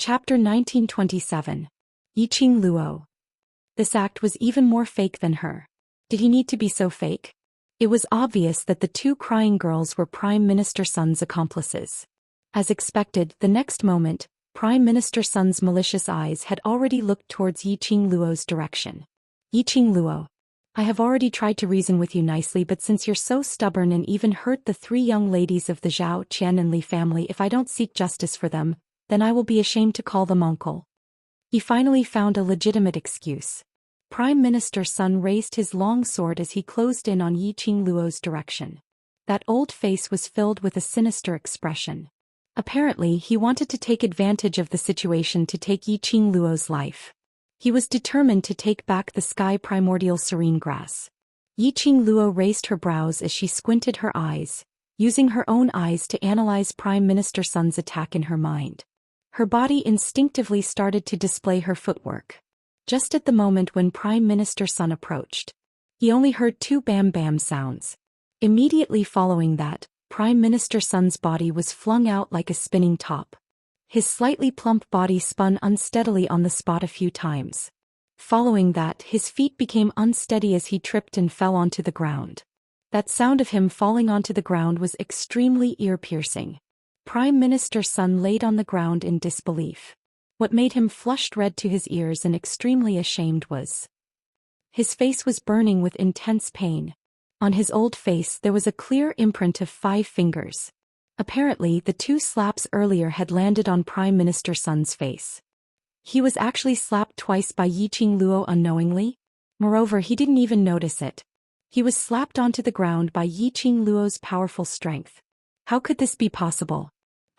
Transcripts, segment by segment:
Chapter 1927. Yiqing Luo. This act was even more fake than her. Did he need to be so fake? It was obvious that the two crying girls were Prime Minister Sun's accomplices. As expected, the next moment, Prime Minister Sun's malicious eyes had already looked towards Yiqing Luo's direction. Yiqing Luo. I have already tried to reason with you nicely, but since you're so stubborn and even hurt the three young ladies of the Zhou Xian and Li family, if I don't seek justice for them, then I will be ashamed to call them uncle. He finally found a legitimate excuse. Prime Minister Sun raised his long sword as he closed in on Yiqing Luo's direction. That old face was filled with a sinister expression. Apparently, he wanted to take advantage of the situation to take Yiqing Luo's life. He was determined to take back the sky primordial serene grass. Yiqing Luo raised her brows as she squinted her eyes, using her own eyes to analyze Prime Minister Sun's attack in her mind. Her body instinctively started to display her footwork. Just at the moment when Prime Minister Sun approached, he only heard two bam-bam sounds. Immediately following that, Prime Minister Sun's body was flung out like a spinning top. His slightly plump body spun unsteadily on the spot a few times. Following that, his feet became unsteady as he tripped and fell onto the ground. That sound of him falling onto the ground was extremely ear-piercing. Prime Minister Sun laid on the ground in disbelief. What made him flushed red to his ears and extremely ashamed was his face was burning with intense pain. On his old face there was a clear imprint of 5 fingers. Apparently, the 2 slaps earlier had landed on Prime Minister Sun's face. He was actually slapped twice by Yiqing Luo unknowingly. Moreover, he didn't even notice it. He was slapped onto the ground by Yiqing Luo's powerful strength. How could this be possible?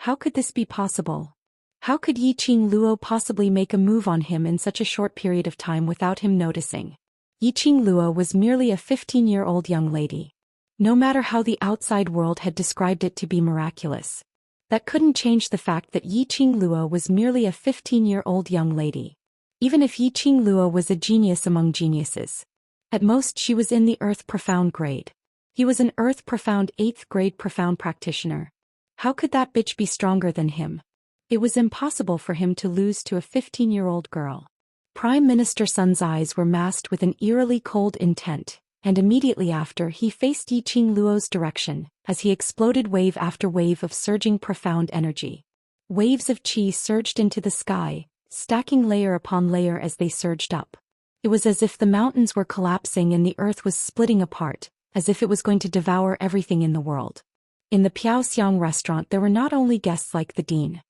How could this be possible? How could Yiqing Luo possibly make a move on him in such a short period of time without him noticing? Yiqing Luo was merely a 15-year-old young lady. No matter how the outside world had described it to be miraculous, that couldn't change the fact that Yiqing Luo was merely a 15-year-old young lady. Even if Yiqing Luo was a genius among geniuses, at most she was in the Earth Profound grade. He was an Earth Profound 8th grade Profound practitioner. How could that bitch be stronger than him? It was impossible for him to lose to a 15-year-old girl. Prime Minister Sun's eyes were masked with an eerily cold intent, and immediately after he faced Yiqing Luo's direction, as he exploded wave after wave of surging profound energy. Waves of qi surged into the sky, stacking layer upon layer as they surged up. It was as if the mountains were collapsing and the earth was splitting apart, as if it was going to devour everything in the world. In the Piaoxiang restaurant there were not only guests like the dean.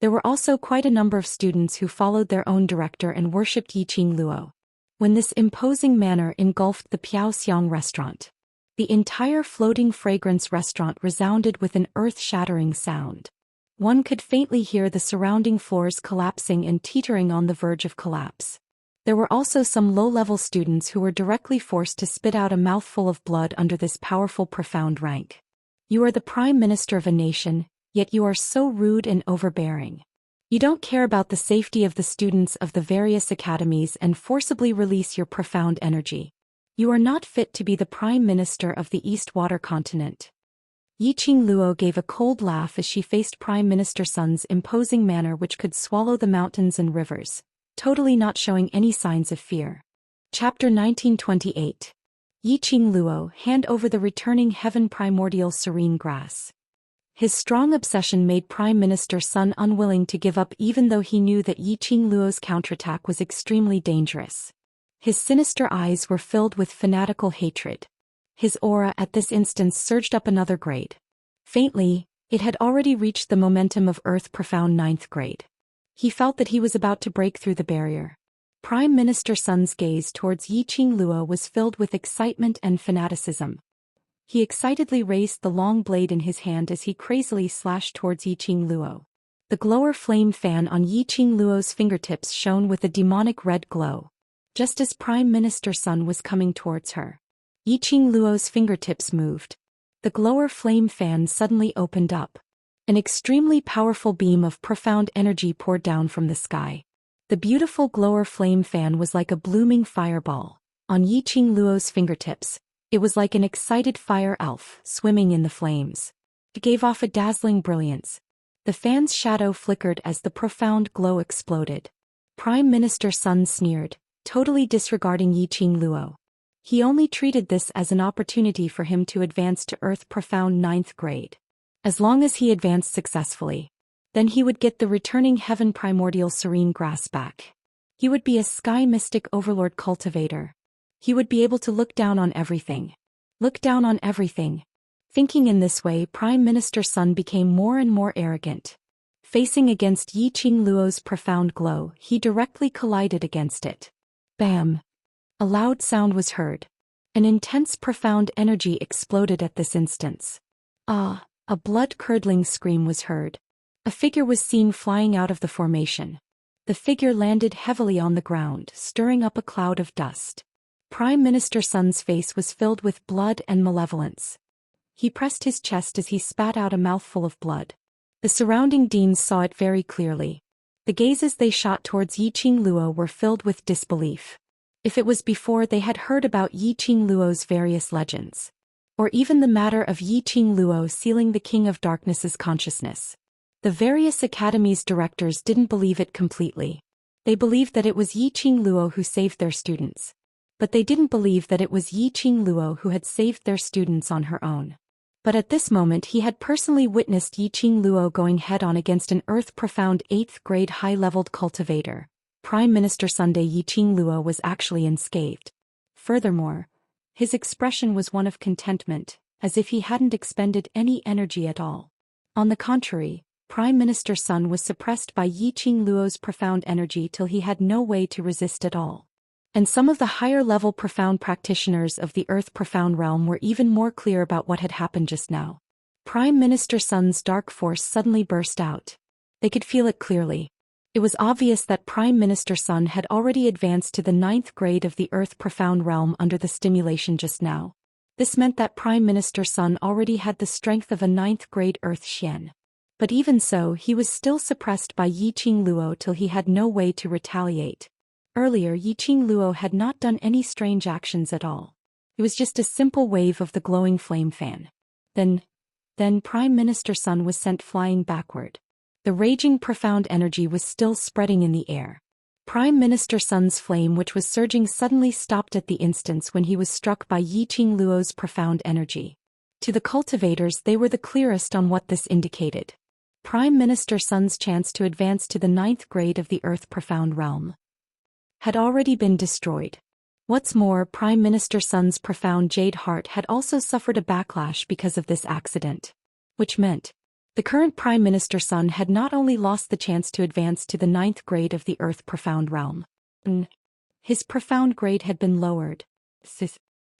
There were also quite a number of students who followed their own director and worshipped Yiqing Luo. When this imposing manner engulfed the Piaoxiang restaurant, the entire floating fragrance restaurant resounded with an earth-shattering sound. One could faintly hear the surrounding floors collapsing and teetering on the verge of collapse. There were also some low-level students who were directly forced to spit out a mouthful of blood under this powerful profound rank. You are the Prime Minister of a nation, yet you are so rude and overbearing. You don't care about the safety of the students of the various academies and forcibly release your profound energy. You are not fit to be the Prime Minister of the East Water Continent. Yiqing Luo gave a cold laugh as she faced Prime Minister Sun's imposing manner, which could swallow the mountains and rivers, totally not showing any signs of fear. Chapter 1928. Yiqing Luo, hand over the returning heaven primordial serene grass. His strong obsession made Prime Minister Sun unwilling to give up, even though he knew that Yiqing Luo's counterattack was extremely dangerous. His sinister eyes were filled with fanatical hatred. His aura at this instant surged up another grade. Faintly, it had already reached the momentum of Earth Profound 9th grade. He felt that he was about to break through the barrier. Prime Minister Sun's gaze towards Yiqing Luo was filled with excitement and fanaticism. He excitedly raised the long blade in his hand as he crazily slashed towards Yiqing Luo. The glower flame fan on Yiqing Luo's fingertips shone with a demonic red glow. Just as Prime Minister Sun was coming towards her, Yiqing Luo's fingertips moved. The glower flame fan suddenly opened up. An extremely powerful beam of profound energy poured down from the sky. The beautiful glower flame fan was like a blooming fireball. On Yiqing Luo's fingertips, it was like an excited fire elf swimming in the flames. It gave off a dazzling brilliance. The fan's shadow flickered as the profound glow exploded. Prime Minister Sun sneered, totally disregarding Yiqing Luo. He only treated this as an opportunity for him to advance to Earth Profound 9th grade. As long as he advanced successfully, then he would get the returning Heaven Primordial Serene Grass back. He would be a Sky Mystic Overlord Cultivator. He would be able to look down on everything. Look down on everything. Thinking in this way, Prime Minister Sun became more and more arrogant. Facing against Yiqing Luo's profound glow, he directly collided against it. Bam! A loud sound was heard. An intense profound energy exploded at this instance. Ah! A blood-curdling scream was heard. A figure was seen flying out of the formation. The figure landed heavily on the ground, stirring up a cloud of dust. Prime Minister Sun's face was filled with blood and malevolence. He pressed his chest as he spat out a mouthful of blood. The surrounding deans saw it very clearly. The gazes they shot towards Yiqing Luo were filled with disbelief. If it was before they had heard about Yiqing Luo's various legends, or even the matter of Yiqing Luo sealing the King of Darkness's consciousness, the various academies' directors didn't believe it completely. They believed that it was Yiqing Luo who saved their students. But they didn't believe that it was Yiqing Luo who had saved their students on her own. But at this moment he had personally witnessed Yiqing Luo going head-on against an Earth-profound 8th grade high-leveled cultivator. Prime Minister Sunday Yiqing Luo was actually unscathed. Furthermore, his expression was one of contentment, as if he hadn't expended any energy at all. On the contrary, Prime Minister Sun was suppressed by Yiqing Luo's profound energy till he had no way to resist at all. And some of the higher-level profound practitioners of the Earth Profound realm were even more clear about what had happened just now. Prime Minister Sun's dark force suddenly burst out. They could feel it clearly. It was obvious that Prime Minister Sun had already advanced to the 9th grade of the Earth Profound realm under the stimulation just now. This meant that Prime Minister Sun already had the strength of a 9th grade Earth Xian. But even so, he was still suppressed by Yiqing Luo till he had no way to retaliate. Earlier, Yiqing Luo had not done any strange actions at all. It was just a simple wave of the glowing flame fan. Then Prime Minister Sun was sent flying backward. The raging profound energy was still spreading in the air. Prime Minister Sun's flame, which was surging, suddenly stopped at the instant when he was struck by Yiqing Luo's profound energy. To the cultivators, they were the clearest on what this indicated. Prime Minister Sun's chance to advance to the 9th grade of the Earth Profound realm had already been destroyed. What's more, Prime Minister Sun's profound jade heart had also suffered a backlash because of this accident. Which meant the current Prime Minister Sun had not only lost the chance to advance to the 9th grade of the Earth Profound realm, his profound grade had been lowered.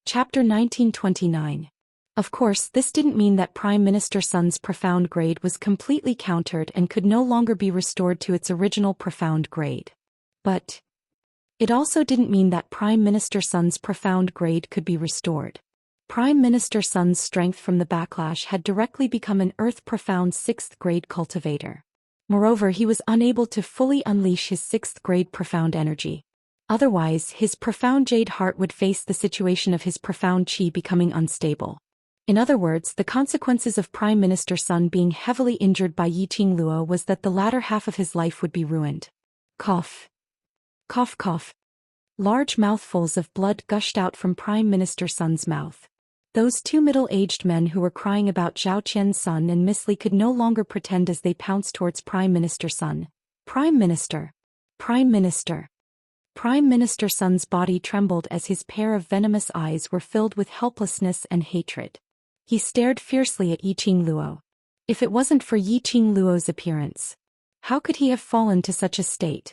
Chapter 1929. Of course, this didn't mean that Prime Minister Sun's profound grade was completely countered and could no longer be restored to its original profound grade. But it also didn't mean that Prime Minister Sun's profound grade could be restored. Prime Minister Sun's strength from the backlash had directly become an Earth Profound 6th grade cultivator. Moreover, he was unable to fully unleash his 6th grade profound energy. Otherwise, his profound jade heart would face the situation of his profound chi becoming unstable. In other words, the consequences of Prime Minister Sun being heavily injured by Yiqing Luo was that the latter half of his life would be ruined. Cough. Cough cough. Large mouthfuls of blood gushed out from Prime Minister Sun's mouth. Those two middle-aged men who were crying about Zhou Xian's son and Miss Li could no longer pretend as they pounced towards Prime Minister Sun. Prime Minister! Prime Minister! Prime Minister Sun's body trembled as his pair of venomous eyes were filled with helplessness and hatred. He stared fiercely at Yiqing Luo. If it wasn't for Yiqing Luo's appearance, how could he have fallen to such a state?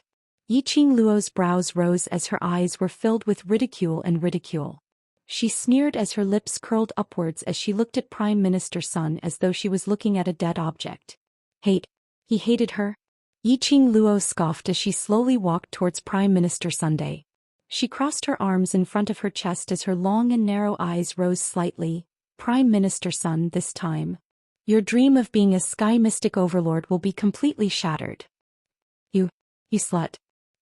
Yiqing Luo's brows rose as her eyes were filled with ridicule and ridicule. She sneered as her lips curled upwards as she looked at Prime Minister Sun as though she was looking at a dead object. Hate. He hated her? Yiqing Luo scoffed as she slowly walked towards Prime Minister Sunday. She crossed her arms in front of her chest as her long and narrow eyes rose slightly. Prime Minister Sun, this time, your dream of being a sky mystic overlord will be completely shattered. You slut.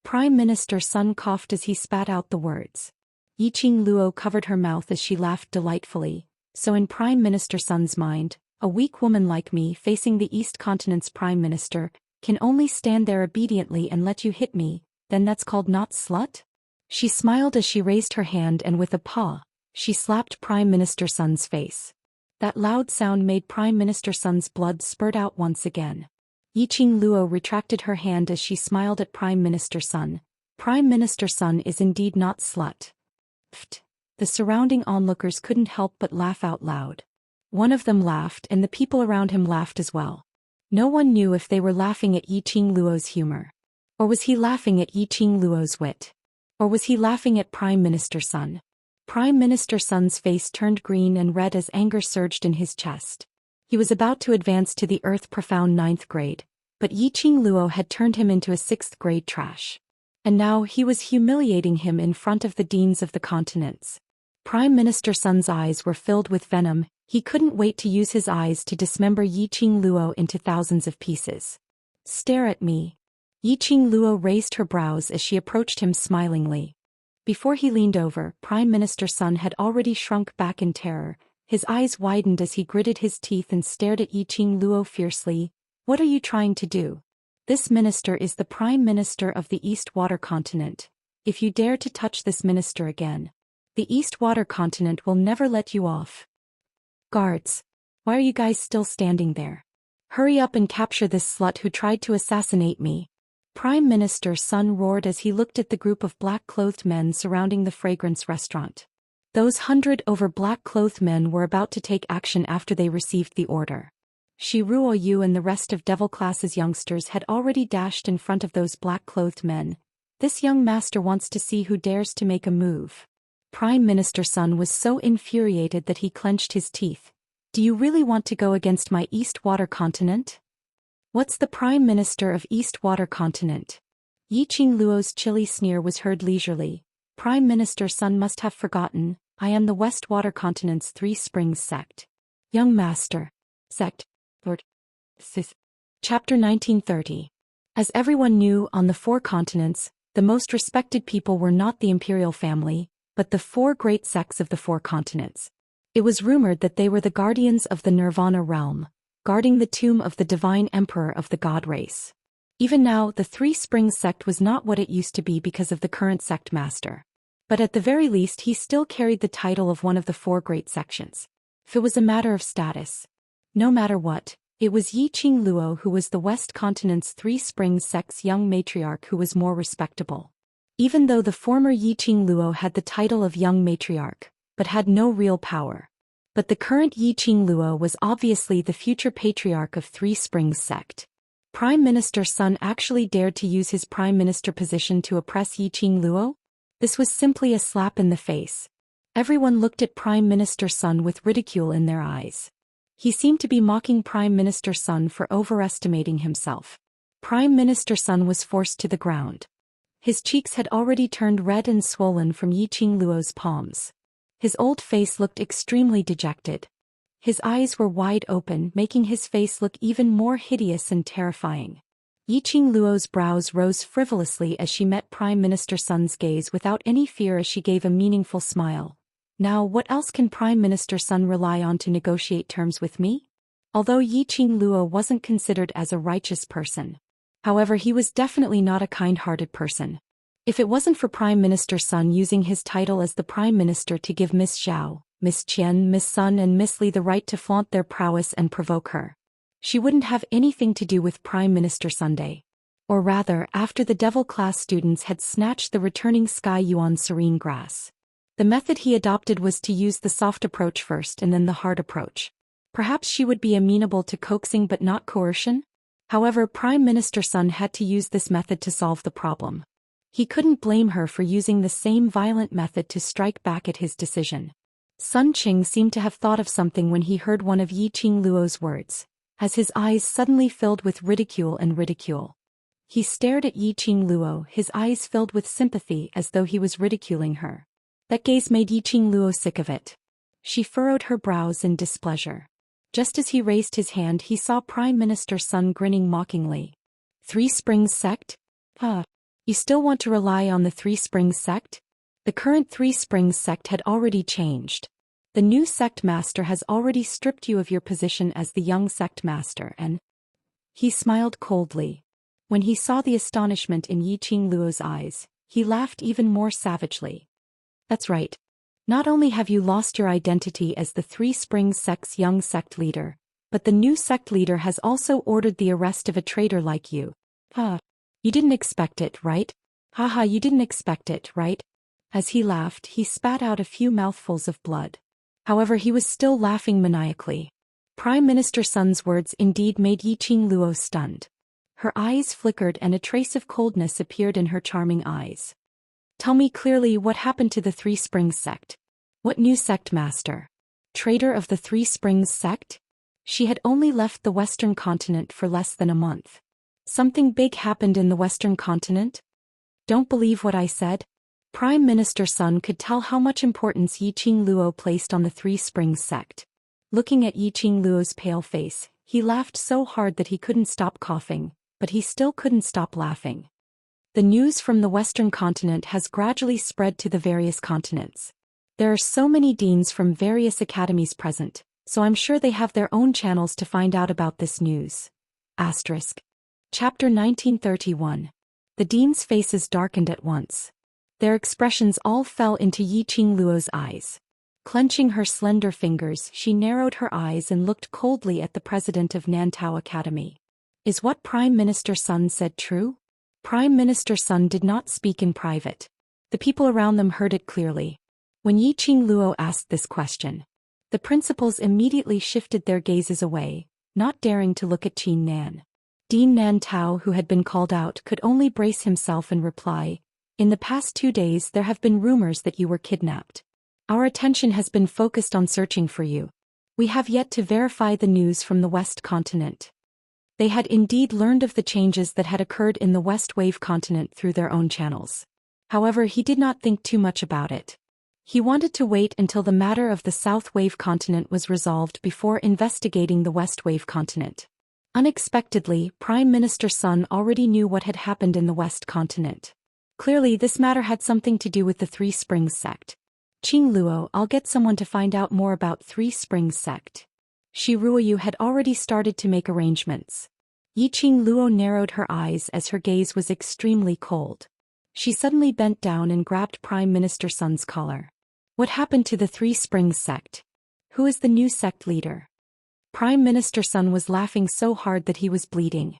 Prime Minister Sun coughed as he spat out the words. Yiqing Luo covered her mouth as she laughed delightfully, so in Prime Minister Sun's mind, A weak woman like me facing the East Continent's Prime Minister can only stand there obediently and let you hit me, then that's called not slut? She smiled as she raised her hand and with a paw, she slapped Prime Minister Sun's face. That loud sound made Prime Minister Sun's blood spurt out once again. Yiqing Luo retracted her hand as she smiled at Prime Minister Sun. Prime Minister Sun is indeed not slut. Pfft. The surrounding onlookers couldn't help but laugh out loud. One of them laughed and the people around him laughed as well. No one knew if they were laughing at Yiqing Luo's humor. Or was he laughing at Yiqing Luo's wit? Or was he laughing at Prime Minister Sun? Prime Minister Sun's face turned green and red as anger surged in his chest. He was about to advance to the earth-profound 9th grade, but Yiqing Luo had turned him into a 6th grade trash. And now he was humiliating him in front of the deans of the continents. Prime Minister Sun's eyes were filled with venom. He couldn't wait to use his eyes to dismember Yiqing Luo into thousands of pieces. Stare at me. Yiqing Luo raised her brows as she approached him smilingly. Before he leaned over, Prime Minister Sun had already shrunk back in terror. His eyes widened as he gritted his teeth and stared at Yiqing Luo fiercely. What are you trying to do? This minister is the Prime Minister of the East Water Continent. If you dare to touch this minister again, the East Water Continent will never let you off. Guards. Why are you guys still standing there? Hurry up and capture this slut who tried to assassinate me. Prime Minister Sun roared as he looked at the group of black-clothed men surrounding the fragrance restaurant. Those 100 over black-clothed men were about to take action after they received the order. Shi Ruo Yu and the rest of Devil Class's youngsters had already dashed in front of those black-clothed men. This young master wants to see who dares to make a move. Prime Minister Sun was so infuriated that he clenched his teeth. Do you really want to go against my East Water Continent? What's the Prime Minister of East Water Continent? Yiqing Luo's chilly sneer was heard leisurely. Prime Minister Sun must have forgotten, I am the West Water Continent's Three Springs sect. Young Master. Sect. Lord. Sis. Chapter 1930. As everyone knew on the 4 continents, the most respected people were not the imperial family, but the 4 great sects of the 4 continents. It was rumored that they were the guardians of the Nirvana realm, guarding the tomb of the divine emperor of the god race. Even now, the Three Springs sect was not what it used to be because of the current sect master. But at the very least he still carried the title of one of the 4 great sections. If it was a matter of status. No matter what, it was Yiqing Luo who was the West Continent's Three Springs sect's young matriarch who was more respectable. Even though the former Yiqing Luo had the title of young matriarch, but had no real power. But the current Yiqing Luo was obviously the future patriarch of Three Springs sect. Prime Minister Sun actually dared to use his prime minister position to oppress Yiqing Luo? This was simply a slap in the face. Everyone looked at Prime Minister Sun with ridicule in their eyes. He seemed to be mocking Prime Minister Sun for overestimating himself. Prime Minister Sun was forced to the ground. His cheeks had already turned red and swollen from Yiqing Luo's palms. His old face looked extremely dejected. His eyes were wide open, making his face look even more hideous and terrifying. Yiqing Luo's brows rose frivolously as she met Prime Minister Sun's gaze without any fear as she gave a meaningful smile. Now what else can Prime Minister Sun rely on to negotiate terms with me? Although Yiqing Luo wasn't considered as a righteous person. However, he was definitely not a kind-hearted person. If it wasn't for Prime Minister Sun using his title as the Prime Minister to give Miss Zhao, Miss Qian, Miss Sun and Miss Li the right to flaunt their prowess and provoke her, she wouldn't have anything to do with Prime Minister Sunday. Or rather, after the Devil Class students had snatched the returning Sky Yuan serene grass. The method he adopted was to use the soft approach first and then the hard approach. Perhaps she would be amenable to coaxing but not coercion? However, Prime Minister Sun had to use this method to solve the problem. He couldn't blame her for using the same violent method to strike back at his decision. Sun Qing seemed to have thought of something when he heard one of Yiqing Luo's words, as his eyes suddenly filled with ridicule and ridicule. He stared at Yiqing Luo, his eyes filled with sympathy as though he was ridiculing her. That gaze made Yiqing Luo sick of it. She furrowed her brows in displeasure. Just as he raised his hand he saw Prime Minister Sun grinning mockingly. Three Springs sect? You still want to rely on the Three Springs sect? The current Three Springs sect had already changed. The new sect master has already stripped you of your position as the young sect master and... He smiled coldly. When he saw the astonishment in Yiqing Luo's eyes, he laughed even more savagely. That's right. Not only have you lost your identity as the Three Springs sect's young sect leader, but the new sect leader has also ordered the arrest of a traitor like you. You didn't expect it, right? Haha, you didn't expect it, right? As he laughed, he spat out a few mouthfuls of blood. However, he was still laughing maniacally. Prime Minister Sun's words indeed made Yiqing Luo stunned. Her eyes flickered and a trace of coldness appeared in her charming eyes. Tell me clearly what happened to the Three Springs sect. What new sect master? Traitor of the Three Springs sect? She had only left the Western continent for less than a month. Something big happened in the Western continent? Don't believe what I said? Prime Minister Sun could tell how much importance Yiqing Luo placed on the Three Springs sect. Looking at Yiqing Luo's pale face, he laughed so hard that he couldn't stop coughing, but he still couldn't stop laughing. The news from the Western continent has gradually spread to the various continents. There are so many deans from various academies present, so I'm sure they have their own channels to find out about this news. Chapter 1931. The deans' faces darkened at once. Their expressions all fell into Yiqing Luo's eyes. Clenching her slender fingers, she narrowed her eyes and looked coldly at the president of Nantao Academy. Is what Prime Minister Sun said true? Prime Minister Sun did not speak in private. The people around them heard it clearly. When Yiqing Luo asked this question, the principals immediately shifted their gazes away, not daring to look at Qin Nan. Dean Nantao, who had been called out, could only brace himself and reply, "In the past 2 days there have been rumors that you were kidnapped. Our attention has been focused on searching for you. We have yet to verify the news from the West continent." They had indeed learned of the changes that had occurred in the West Wave continent through their own channels. However, he did not think too much about it. He wanted to wait until the matter of the South Wave continent was resolved before investigating the West Wave continent. Unexpectedly, Prime Minister Sun already knew what had happened in the West continent. Clearly, this matter had something to do with the Three Springs sect. Qing Luo, I'll get someone to find out more about Three Springs sect. Shi Ruoyu had already started to make arrangements. Yiqing Luo narrowed her eyes as her gaze was extremely cold. She suddenly bent down and grabbed Prime Minister Sun's collar. What happened to the Three Springs sect? Who is the new sect leader? Prime Minister Sun was laughing so hard that he was bleeding.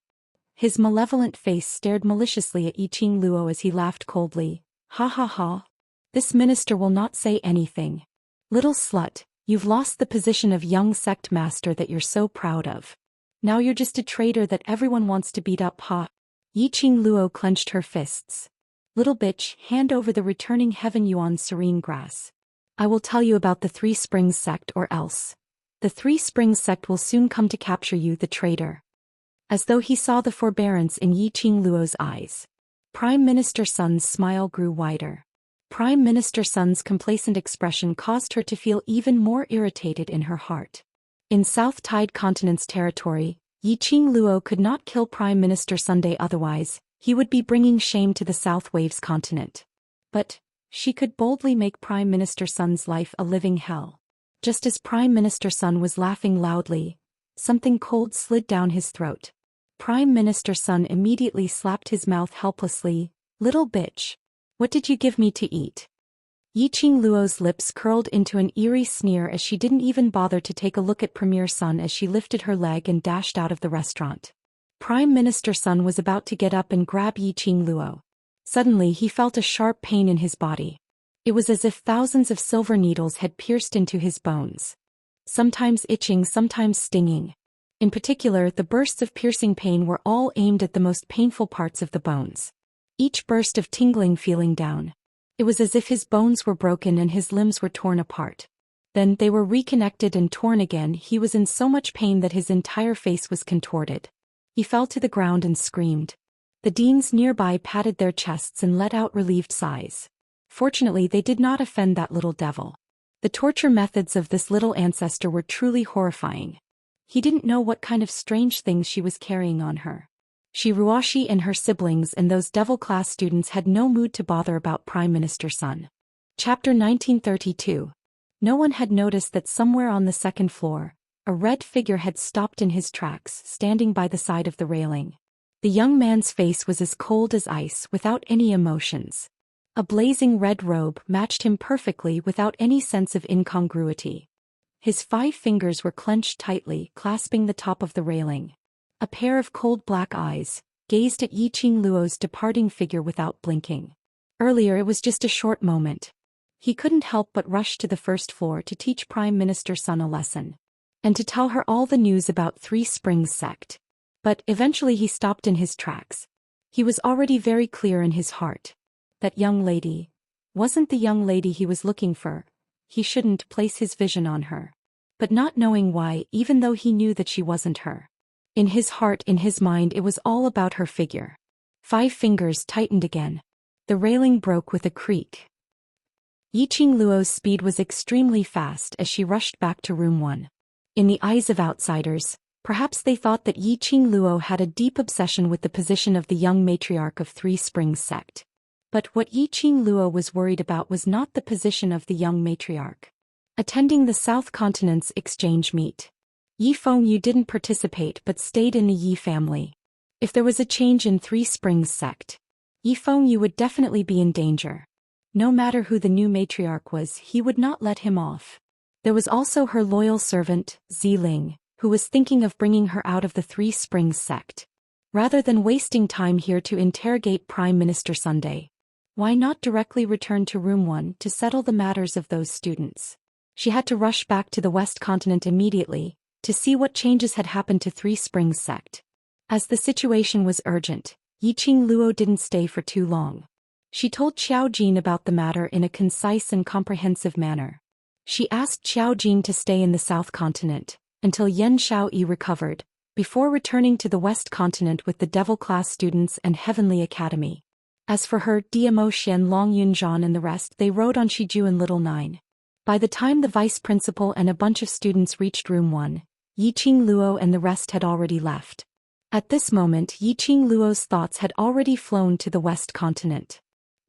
His malevolent face stared maliciously at Yiqing Luo as he laughed coldly. Ha ha ha. This minister will not say anything. Little slut, you've lost the position of young sect master that you're so proud of. Now you're just a traitor that everyone wants to beat up, ha. Yiqing Luo clenched her fists. Little bitch, hand over the returning Heaven Yuan serene grass. I will tell you about the Three Springs sect or else. The Three Springs sect will soon come to capture you, the traitor. As though he saw the forbearance in Yiqing Luo's eyes, Prime Minister Sun's smile grew wider. Prime Minister Sun's complacent expression caused her to feel even more irritated in her heart. In South Tide Continent's territory, Yiqing Luo could not kill Prime Minister Sunday, otherwise, he would be bringing shame to the South Waves continent. But she could boldly make Prime Minister Sun's life a living hell. Just as Prime Minister Sun was laughing loudly, something cold slid down his throat. Prime Minister Sun immediately slapped his mouth helplessly. Little bitch. What did you give me to eat? Yiqing Luo's lips curled into an eerie sneer as she didn't even bother to take a look at Premier Sun as she lifted her leg and dashed out of the restaurant. Prime Minister Sun was about to get up and grab Yiqing Luo. Suddenly he felt a sharp pain in his body. It was as if thousands of silver needles had pierced into his bones. Sometimes itching, sometimes stinging. In particular, the bursts of piercing pain were all aimed at the most painful parts of the bones. Each burst of tingling feeling down. It was as if his bones were broken and his limbs were torn apart. Then they were reconnected and torn again. He was in so much pain that his entire face was contorted. He fell to the ground and screamed. The deans nearby patted their chests and let out relieved sighs. Fortunately, they did not offend that little devil. The torture methods of this little ancestor were truly horrifying. He didn't know what kind of strange things she was carrying on her. Shi Ruoxi and her siblings and those devil-class students had no mood to bother about Prime Minister Sun. Chapter 1932. No one had noticed that somewhere on the second floor, a red figure had stopped in his tracks, standing by the side of the railing. The young man's face was as cold as ice, without any emotions. A blazing red robe matched him perfectly without any sense of incongruity. His 5 fingers were clenched tightly, clasping the top of the railing. A pair of cold black eyes gazed at Yiqing Luo's departing figure without blinking. Earlier it was just a short moment. He couldn't help but rush to the first floor to teach Prime Minister Sun a lesson, and to tell her all the news about Three Springs sect. But eventually he stopped in his tracks. He was already very clear in his heart. That young lady wasn't the young lady he was looking for. He shouldn't place his vision on her. But not knowing why, even though he knew that she wasn't her. In his heart, in his mind, it was all about her figure. 5 fingers tightened again. The railing broke with a creak. Yiqing Luo's speed was extremely fast as she rushed back to room 1. In the eyes of outsiders, perhaps they thought that Yiqing Luo had a deep obsession with the position of the young matriarch of Three Springs sect. But what Yiqing Luo was worried about was not the position of the young matriarch. Attending the South Continent's exchange meet, Yi Fengyu didn't participate but stayed in the Yi family. If there was a change in Three Springs sect, Yi Fengyu would definitely be in danger. No matter who the new matriarch was, he would not let him off. There was also her loyal servant, Ziling, who was thinking of bringing her out of the Three Springs sect. Rather than wasting time here to interrogate Prime Minister Sunday, why not directly return to room 1 to settle the matters of those students? She had to rush back to the West Continent immediately, to see what changes had happened to Three Springs sect. As the situation was urgent, Yiqing Luo didn't stay for too long. She told Xiao Jin about the matter in a concise and comprehensive manner. She asked Xiao Jin to stay in the South Continent until Yan Xiaoyi recovered, before returning to the West Continent with the Devil Class students and Heavenly Academy. As for her, Zhou Xian, Long Yunzhan and the rest, they rode on Shiju and Little Nine. By the time the vice principal and a bunch of students reached room 1, Yiqing Luo and the rest had already left. At this moment, Yiqing Luo's thoughts had already flown to the West Continent.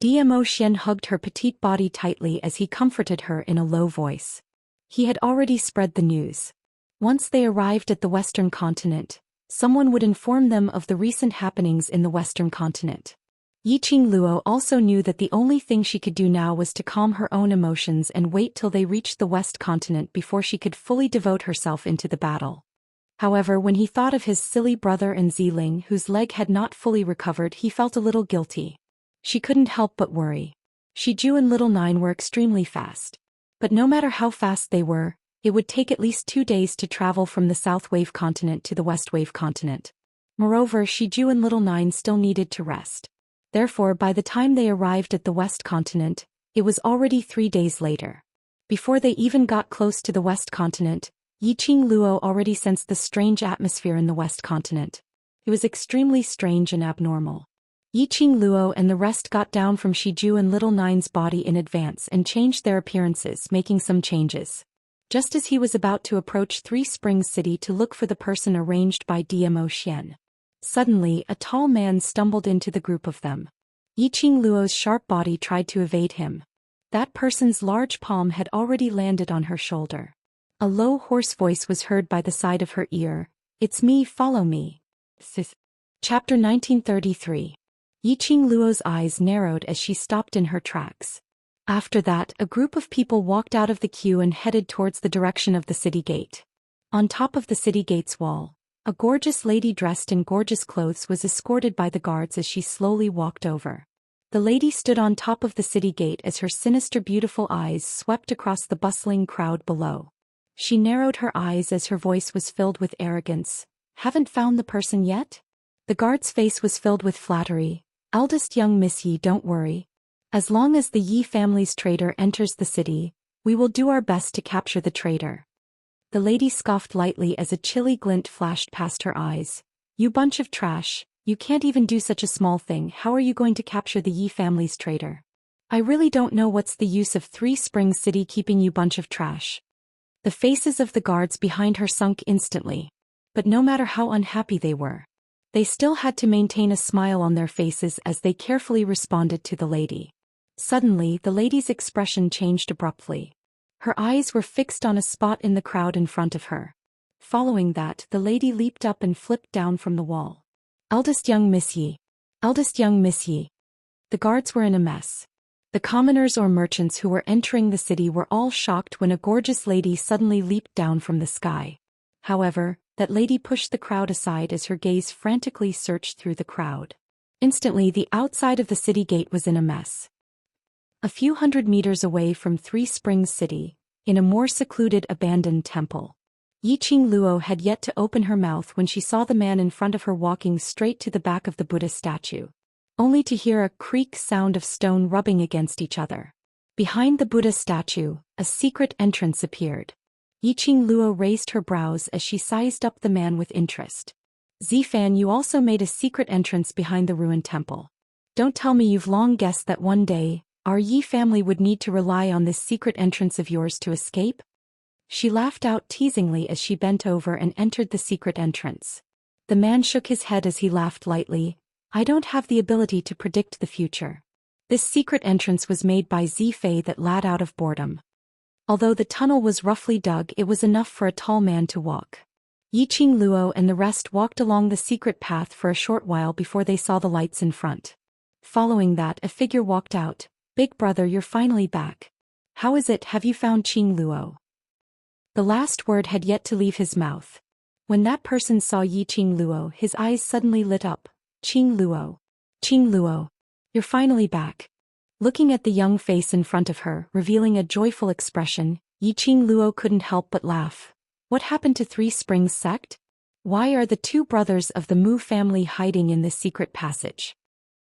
Zhou Xian hugged her petite body tightly as he comforted her in a low voice. He had already spread the news. Once they arrived at the Western Continent, someone would inform them of the recent happenings in the Western Continent. Yiqing Luo also knew that the only thing she could do now was to calm her own emotions and wait till they reached the West Continent before she could fully devote herself into the battle. However, when he thought of his silly brother and Ziling, whose leg had not fully recovered, he felt a little guilty. She couldn't help but worry. Shiju and Little Nine were extremely fast. But no matter how fast they were, it would take at least 2 days to travel from the South Wave Continent to the West Wave Continent. Moreover, Shiju and Little Nine still needed to rest. Therefore, by the time they arrived at the West Continent, it was already 3 days later. Before they even got close to the West Continent, Yiqing Luo already sensed the strange atmosphere in the West Continent. It was extremely strange and abnormal. Yiqing Luo and the rest got down from Shiju and Little Nine's body in advance and changed their appearances, making some changes. Just as he was about to approach Three Springs City to look for the person arranged by Zhou Xian, suddenly a tall man stumbled into the group of them. Yiqing Luo's sharp body tried to evade him. That person's large palm had already landed on her shoulder. A low, hoarse voice was heard by the side of her ear. "It's me, follow me." Chapter 1933. Yiqing Luo's eyes narrowed as she stopped in her tracks. After that, a group of people walked out of the queue and headed towards the direction of the city gate. On top of the city gate's wall, a gorgeous lady dressed in gorgeous clothes was escorted by the guards as she slowly walked over. The lady stood on top of the city gate as her sinister beautiful eyes swept across the bustling crowd below. She narrowed her eyes as her voice was filled with arrogance. "Haven't found the person yet?" The guard's face was filled with flattery. "Eldest young Miss Yi, don't worry. As long as the Yi family's trader enters the city, we will do our best to capture the traitor." The lady scoffed lightly as a chilly glint flashed past her eyes. "You bunch of trash, you can't even do such a small thing. How are you going to capture the Yi family's traitor? I really don't know what's the use of Three Springs City keeping you bunch of trash." The faces of the guards behind her sunk instantly. But no matter how unhappy they were, they still had to maintain a smile on their faces as they carefully responded to the lady. Suddenly, the lady's expression changed abruptly. Her eyes were fixed on a spot in the crowd in front of her. Following that, the lady leaped up and flipped down from the wall. Eldest young Miss Yi. Eldest young Miss Yi. The guards were in a mess. The commoners or merchants who were entering the city were all shocked when a gorgeous lady suddenly leaped down from the sky. However, that lady pushed the crowd aside as her gaze frantically searched through the crowd. Instantly, the outside of the city gate was in a mess. A few hundred meters away from Three Springs City, in a more secluded abandoned temple, Yiqing Luo had yet to open her mouth when she saw the man in front of her walking straight to the back of the Buddha statue, only to hear a creak sound of stone rubbing against each other. Behind the Buddha statue, a secret entrance appeared. Yiqing Luo raised her brows as she sized up the man with interest. Zifan, you also made a secret entrance behind the ruined temple. Don't tell me you've long guessed that one day, our Yi family would need to rely on this secret entrance of yours to escape? She laughed out teasingly as she bent over and entered the secret entrance. The man shook his head as he laughed lightly. I don't have the ability to predict the future. This secret entrance was made by Zifei that lad out of boredom. Although the tunnel was roughly dug, it was enough for a tall man to walk. Yiqing Luo and the rest walked along the secret path for a short while before they saw the lights in front. Following that, a figure walked out. Big brother, you're finally back. How is it, have you found Qing Luo? The last word had yet to leave his mouth. When that person saw Yiqing Luo, his eyes suddenly lit up. Qing Luo. Qing Luo. You're finally back. Looking at the young face in front of her, revealing a joyful expression, Yiqing Luo couldn't help but laugh. What happened to Three Springs sect? Why are the two brothers of the Mu family hiding in this secret passage?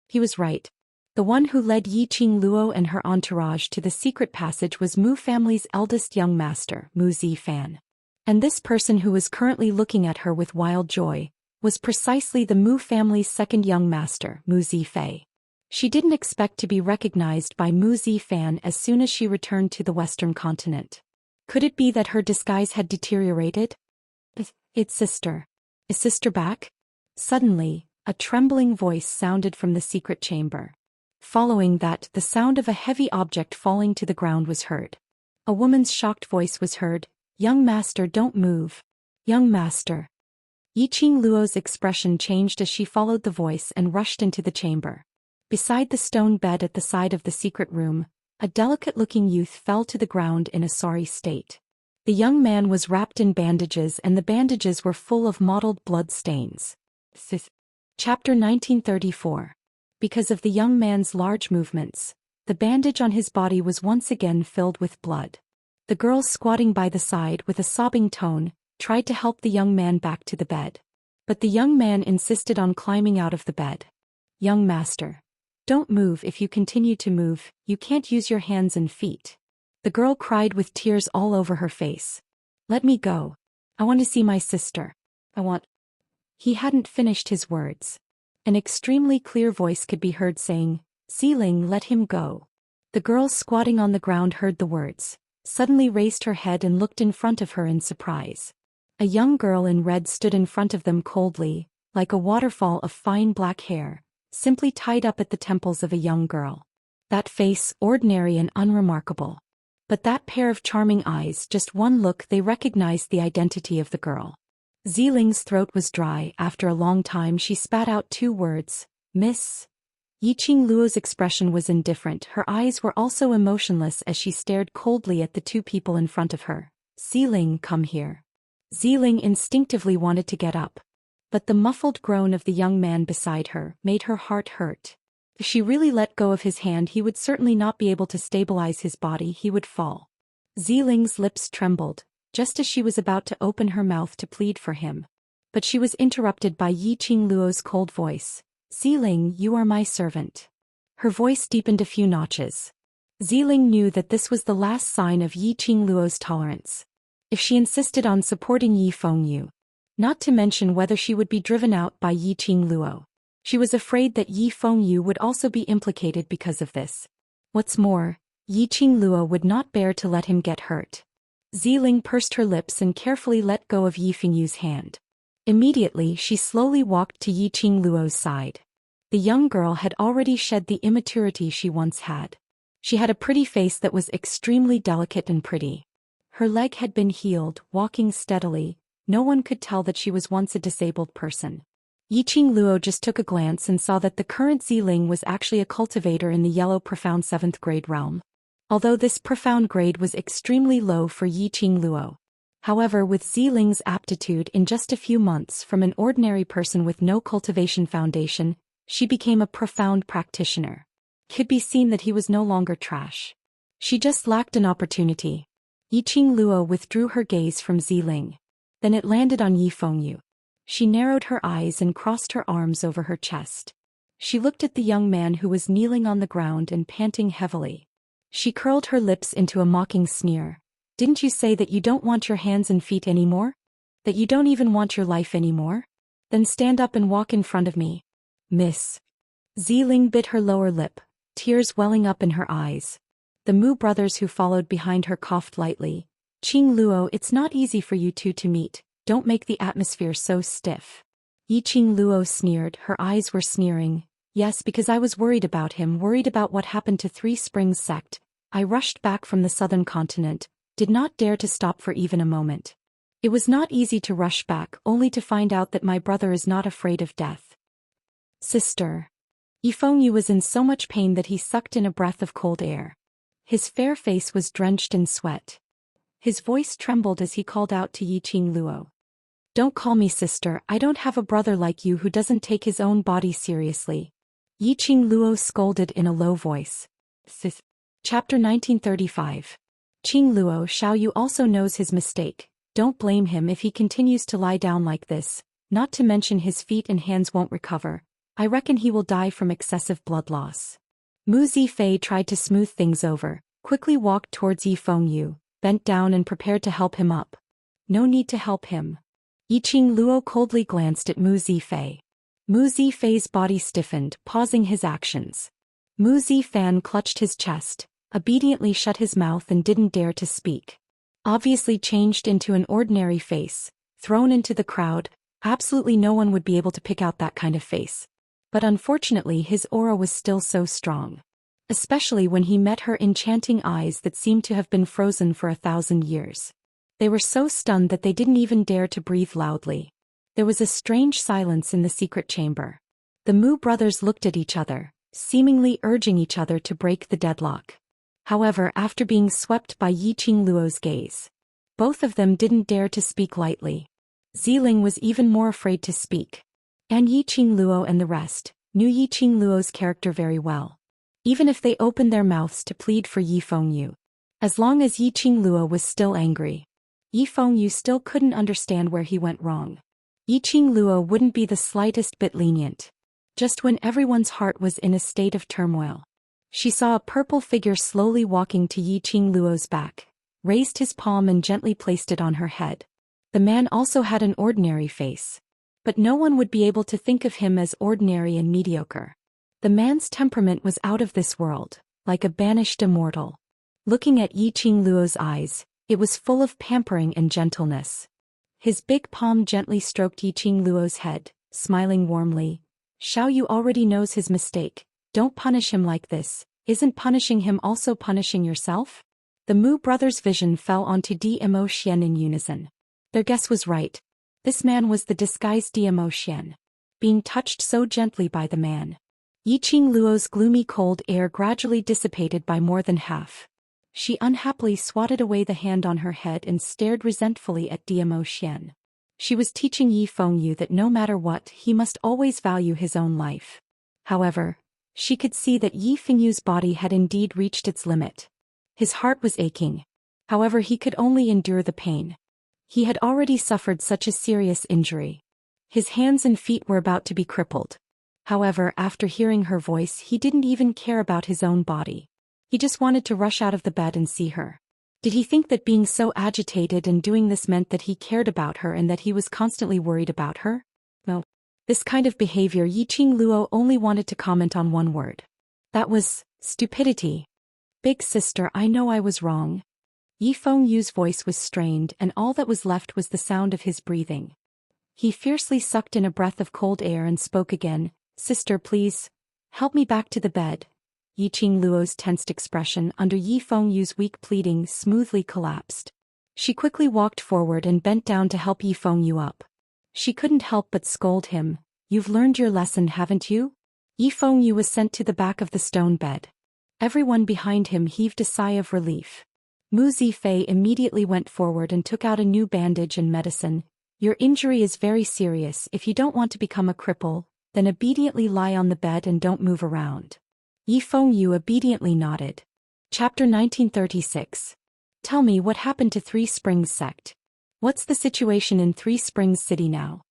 He was right. The one who led Yiqing Luo and her entourage to the secret passage was Mu family's eldest young master, Mu Zifan. And this person who was currently looking at her with wild joy was precisely the Mu family's second young master, Mu Zifei. She didn't expect to be recognized by Mu Zifan as soon as she returned to the western continent. Could it be that her disguise had deteriorated? It's sister. Is sister back? Suddenly, a trembling voice sounded from the secret chamber. Following that, the sound of a heavy object falling to the ground was heard. A woman's shocked voice was heard. Young master, don't move. Young master. Yiqing Luo's expression changed as she followed the voice and rushed into the chamber. Beside the stone bed at the side of the secret room, a delicate-looking youth fell to the ground in a sorry state. The young man was wrapped in bandages and the bandages were full of mottled blood stains. Chapter 1934. Because of the young man's large movements, the bandage on his body was once again filled with blood. The girl squatting by the side with a sobbing tone, tried to help the young man back to the bed. But the young man insisted on climbing out of the bed. Young master. Don't move. If you continue to move, you can't use your hands and feet. The girl cried with tears all over her face. Let me go. I want to see my sister. He hadn't finished his words. An extremely clear voice could be heard saying, Ziling, let him go. The girl squatting on the ground heard the words, suddenly raised her head and looked in front of her in surprise. A young girl in red stood in front of them coldly, like a waterfall of fine black hair, simply tied up at the temples of a young girl. That face, ordinary and unremarkable. But that pair of charming eyes, just one look, they recognized the identity of the girl. Ziling's throat was dry. After a long time she spat out two words, Miss. Yiqing Luo's expression was indifferent. Her eyes were also emotionless as she stared coldly at the two people in front of her. Ziling, come here. Ziling instinctively wanted to get up. But the muffled groan of the young man beside her made her heart hurt. If she really let go of his hand, he would certainly not be able to stabilize his body. He would fall. Ziling's lips trembled, just as she was about to open her mouth to plead for him. But she was interrupted by Yiqing Luo's cold voice. Ziling, you are my servant. Her voice deepened a few notches. Ziling knew that this was the last sign of Yiqing Luo's tolerance. If she insisted on supporting Yi Fengyu, not to mention whether she would be driven out by Yiqing Luo, she was afraid that Yi Fengyu would also be implicated because of this. What's more, Yiqing Luo would not bear to let him get hurt. Ziling pursed her lips and carefully let go of Yi Fengyu's hand. Immediately she slowly walked to Yiqing Luo's side. The young girl had already shed the immaturity she once had. She had a pretty face that was extremely delicate and pretty. Her leg had been healed, walking steadily. No one could tell that she was once a disabled person. Yiqing Luo just took a glance and saw that the current Ziling was actually a cultivator in the yellow profound 7th grade realm. Although this profound grade was extremely low for Yiqing Luo. However, with Ziling's aptitude in just a few months from an ordinary person with no cultivation foundation, she became a profound practitioner. Could be seen that he was no longer trash. She just lacked an opportunity. Yiqing Luo withdrew her gaze from Ziling. Then it landed on Yi Fengyu. She narrowed her eyes and crossed her arms over her chest. She looked at the young man who was kneeling on the ground and panting heavily. She curled her lips into a mocking sneer. Didn't you say that you don't want your hands and feet anymore? That you don't even want your life anymore? Then stand up and walk in front of me. Miss. Ziling bit her lower lip, tears welling up in her eyes. The Mu brothers who followed behind her coughed lightly. Qing Luo, it's not easy for you two to meet, don't make the atmosphere so stiff. Yiqing Luo sneered, her eyes were sneering. Yes, because I was worried about him, worried about what happened to Three Springs sect. I rushed back from the southern continent, did not dare to stop for even a moment. It was not easy to rush back, only to find out that my brother is not afraid of death. Sister. Yi Fengyu was in so much pain that he sucked in a breath of cold air. His fair face was drenched in sweat. His voice trembled as he called out to Yiqing Luo. Don't call me sister, I don't have a brother like you who doesn't take his own body seriously. Yiqing Luo scolded in a low voice. Chapter 1935. Qing Luo, Xiaoyu also knows his mistake. Don't blame him if he continues to lie down like this, not to mention his feet and hands won't recover. I reckon he will die from excessive blood loss. Mu Zifei tried to smooth things over, quickly walked towards Yi Fengyu, bent down and prepared to help him up. No need to help him. Yiqing Luo coldly glanced at Mu Zifei. Mu Zifei's body stiffened, pausing his actions. Mu Zifan clutched his chest, obediently shut his mouth and didn't dare to speak. Obviously changed into an ordinary face, thrown into the crowd, absolutely no one would be able to pick out that kind of face. But unfortunately his aura was still so strong. Especially when he met her enchanting eyes that seemed to have been frozen for 1,000 years. They were so stunned that they didn't even dare to breathe loudly. There was a strange silence in the secret chamber. The Mu brothers looked at each other, seemingly urging each other to break the deadlock. However, after being swept by Yiqing Luo's gaze, both of them didn't dare to speak lightly. Ziling was even more afraid to speak. And Yiqing Luo and the rest knew Yiqing Luo's character very well. Even if they opened their mouths to plead for Yi Fengyu. As long as Yiqing Luo was still angry, Yi Fengyu still couldn't understand where he went wrong. Yiqing Luo wouldn't be the slightest bit lenient. Just when everyone's heart was in a state of turmoil. She saw a purple figure slowly walking to Yiqing Luo's back, raised his palm and gently placed it on her head. The man also had an ordinary face. But no one would be able to think of him as ordinary and mediocre. The man's temperament was out of this world, like a banished immortal. Looking at Yiqing Luo's eyes, it was full of pampering and gentleness. His big palm gently stroked Yiqing Luo's head, smiling warmly. Xiaoyu already knows his mistake. Don't punish him like this. Isn't punishing him also punishing yourself? The Mu brothers' vision fell onto Dmo Xian in unison. Their guess was right. This man was the disguised Dmo Xian. Being touched so gently by the man. Yiqing Luo's gloomy cold air gradually dissipated by more than half. She unhappily swatted away the hand on her head and stared resentfully at Dmo Xian. She was teaching Yi Fengyu that no matter what, he must always value his own life. However, she could see that Yi Fengyu's body had indeed reached its limit. His heart was aching. However, he could only endure the pain. He had already suffered such a serious injury. His hands and feet were about to be crippled. However, after hearing her voice, he didn't even care about his own body. He just wanted to rush out of the bed and see her. Did he think that being so agitated and doing this meant that he cared about her and that he was constantly worried about her? No. This kind of behavior Yiqing Luo only wanted to comment on one word. That was stupidity. Big sister, I know I was wrong. Yi Fengyu's voice was strained and all that was left was the sound of his breathing. He fiercely sucked in a breath of cold air and spoke again. Sister, please, help me back to the bed. Yiqing Luo's tensed expression under Yi Fengyu's weak pleading smoothly collapsed. She quickly walked forward and bent down to help Yi Fengyu up. She couldn't help but scold him. "You've learned your lesson, haven't you?" Yi Fengyu was sent to the back of the stone bed. Everyone behind him heaved a sigh of relief. Mu Zifei immediately went forward and took out a new bandage and medicine. "Your injury is very serious. If you don't want to become a cripple, then obediently lie on the bed and don't move around." Yi Fengyu obediently nodded. Chapter 1936. Tell me what happened to Three Springs sect. What's the situation in Three Springs City now?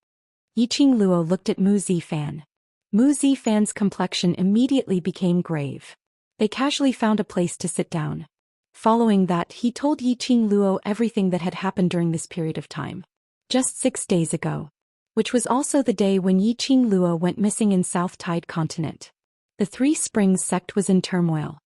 Yiqing Luo looked at Mu Zifan. Mu Zifan's complexion immediately became grave. They casually found a place to sit down. Following that, he told Yiqing Luo everything that had happened during this period of time. Just 6 days ago. Which was also the day when Yiqing Luo went missing in South Tide Continent. The Three Springs sect was in turmoil.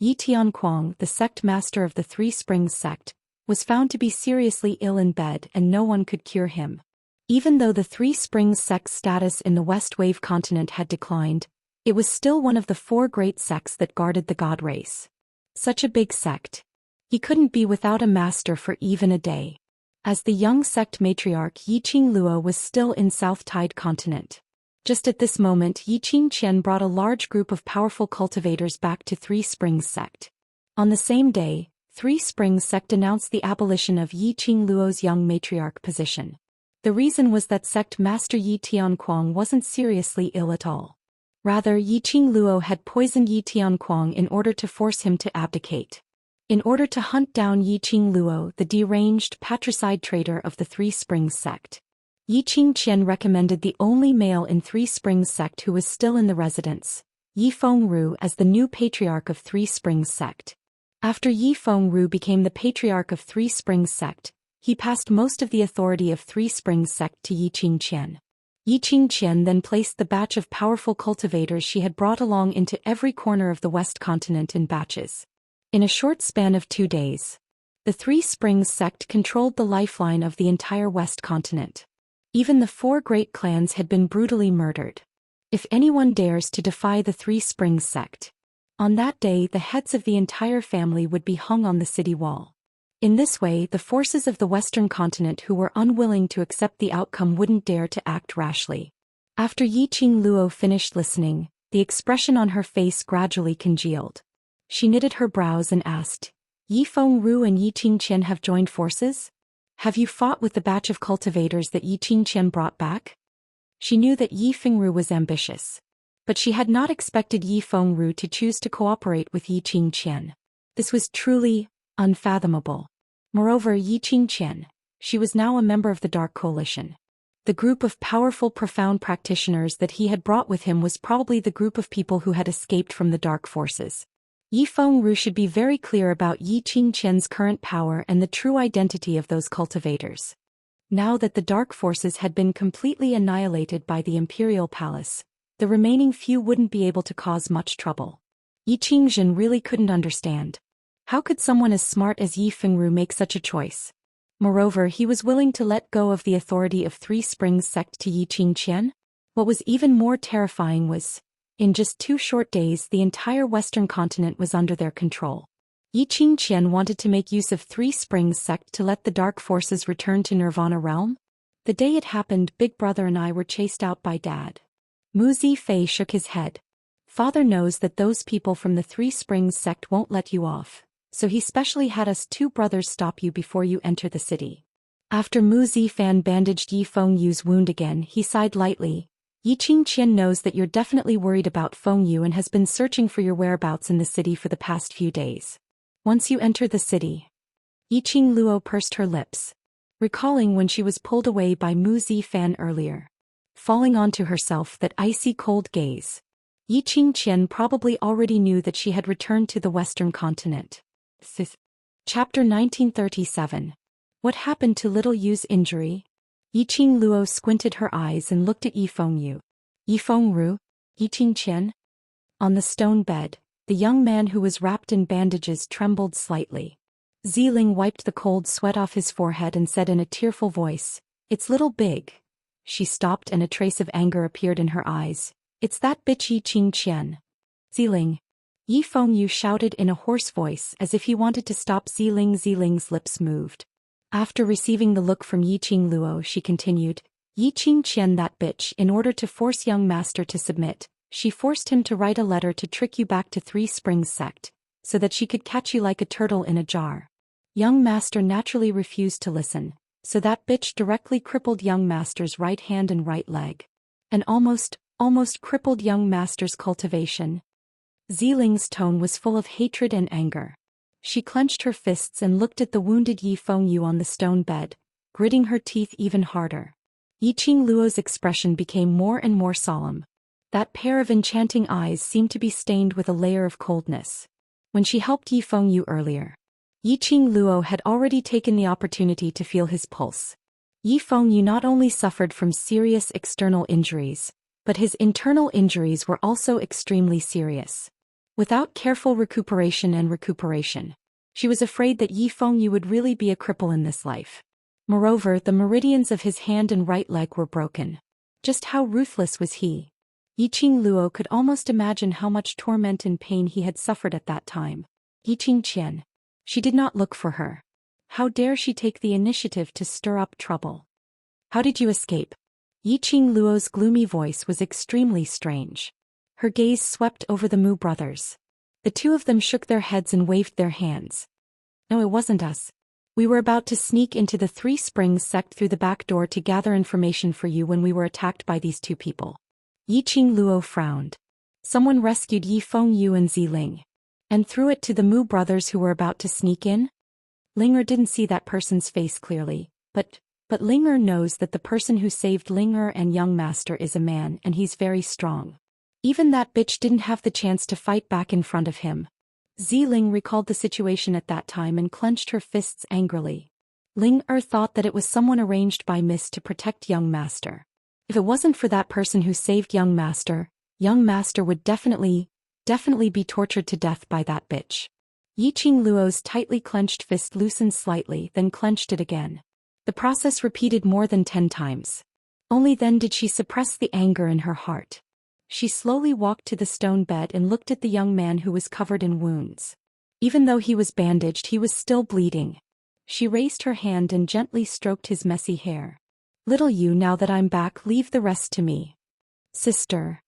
Yi Tianquang, the sect master of the Three Springs sect, was found to be seriously ill in bed and no one could cure him. Even though the Three Springs sect's status in the West Wave continent had declined, it was still one of the 4 great sects that guarded the god race. Such a big sect. He couldn't be without a master for even a day. As the young sect matriarch, Yiqing Luo was still in South Tide Continent. Just at this moment, Yiqing Qian brought a large group of powerful cultivators back to Three Springs sect. On the same day, Three Springs sect announced the abolition of Yiqing Luo's young matriarch position. The reason was that sect master Yi Tianquang wasn't seriously ill at all. Rather, Yiqing Luo had poisoned Yi Tianquang in order to force him to abdicate. In order to hunt down Yiqing Luo, the deranged patricide traitor of the Three Springs sect, Yiqing Qian recommended the only male in Three Springs sect who was still in the residence, Yi Fengru, as the new patriarch of Three Springs sect. After Yi Fengru became the patriarch of Three Springs sect, he passed most of the authority of Three Springs sect to Yiqing Qian. Yiqing Qian then placed the batch of powerful cultivators she had brought along into every corner of the West continent in batches. In a short span of 2 days, the Three Springs sect controlled the lifeline of the entire West continent. Even the 4 great clans had been brutally murdered. If anyone dares to defy the Three Springs sect, on that day the heads of the entire family would be hung on the city wall. In this way, the forces of the Western continent who were unwilling to accept the outcome wouldn't dare to act rashly. After Yiqing Luo finished listening, the expression on her face gradually congealed. She knitted her brows and asked, "Yi Fengru and Yiqing Qian have joined forces? Have you fought with the batch of cultivators that Yiqing Qian brought back?" She knew that Yi Fengru was ambitious. But she had not expected Yi Fengru to choose to cooperate with Yiqing Qian. This was truly unfathomable. Moreover, Yiqing Qian, she was now a member of the Dark Coalition. The group of powerful, profound practitioners that he had brought with him was probably the group of people who had escaped from the dark forces. Yi Fengru should be very clear about Yiqing Qian's current power and the true identity of those cultivators. Now that the dark forces had been completely annihilated by the Imperial Palace, the remaining few wouldn't be able to cause much trouble. Yiqing Qian really couldn't understand. How could someone as smart as Yi Fengru make such a choice? Moreover, he was willing to let go of the authority of Three Springs sect to Yiqing Qian. What was even more terrifying was, in just 2 short days, the entire Western continent was under their control. Yiqing Qian wanted to make use of Three Springs sect to let the dark forces return to Nirvana realm. The day it happened, Big Brother and I were chased out by Dad. Mu Zifei shook his head. Father knows that those people from the Three Springs sect won't let you off, so he specially had us 2 brothers stop you before you enter the city. After Mu Zifan bandaged Yi Fengyu's wound again, he sighed lightly. Yiqing Qian knows that you're definitely worried about Fengyu and has been searching for your whereabouts in the city for the past few days. Once you enter the city. Yiqing Luo pursed her lips, recalling when she was pulled away by Mu Zifan earlier. Falling onto herself that icy cold gaze. Yiqing Qian probably already knew that she had returned to the Western continent. Chapter 1937. What happened to little Yu's injury? Yiqing Luo squinted her eyes and looked at Yi Fengyu. Yi Fengru? Yiqing Qian? On the stone bed, the young man who was wrapped in bandages trembled slightly. Ziling wiped the cold sweat off his forehead and said in a tearful voice, "It's little Big." She stopped and a trace of anger appeared in her eyes. "It's that bitch Yiqing Qian." Ziling. Yi Fengyu shouted in a hoarse voice as if he wanted to stop Ziling. Ziling's lips moved. After receiving the look from Yiqing Luo, she continued, Yiqing Qian, that bitch, in order to force young master to submit, she forced him to write a letter to trick you back to Three Springs sect, so that she could catch you like a turtle in a jar. Young master naturally refused to listen, so that bitch directly crippled young master's right hand and right leg. And almost crippled young master's cultivation. Ziling's tone was full of hatred and anger. She clenched her fists and looked at the wounded Yi Fengyu on the stone bed, gritting her teeth even harder. Yiqing Luo's expression became more and more solemn. That pair of enchanting eyes seemed to be stained with a layer of coldness. When she helped Yi Fengyu earlier, Yiqing Luo had already taken the opportunity to feel his pulse. Yi Fengyu not only suffered from serious external injuries, but his internal injuries were also extremely serious. Without careful recuperation, she was afraid that Yi Fengyu would really be a cripple in this life. Moreover, the meridians of his hand and right leg were broken. Just how ruthless was he? Yiqing Luo could almost imagine how much torment and pain he had suffered at that time. Yiqing Qian. She did not look for her. How dare she take the initiative to stir up trouble? How did you escape? Yiqing Luo's gloomy voice was extremely strange. Her gaze swept over the Mu brothers. The two of them shook their heads and waved their hands. No, it wasn't us. We were about to sneak into the Three Springs sect through the back door to gather information for you when we were attacked by these two people. Yiqing Luo frowned. Someone rescued Yi Fengyu and Ziling, and threw it to the Mu brothers who were about to sneak in? Linger didn't see that person's face clearly, but Linger knows that the person who saved Linger and young master is a man, and he's very strong. Even that bitch didn't have the chance to fight back in front of him. Ziling recalled the situation at that time and clenched her fists angrily. Linger thought that it was someone arranged by Miss to protect young master. If it wasn't for that person who saved young master would definitely be tortured to death by that bitch. Yiqing Luo's tightly clenched fist loosened slightly, then clenched it again. The process repeated more than 10 times. Only then did she suppress the anger in her heart. She slowly walked to the stone bed and looked at the young man who was covered in wounds. Even though he was bandaged, he was still bleeding. She raised her hand and gently stroked his messy hair. Little you, now that I'm back, leave the rest to me. Sister.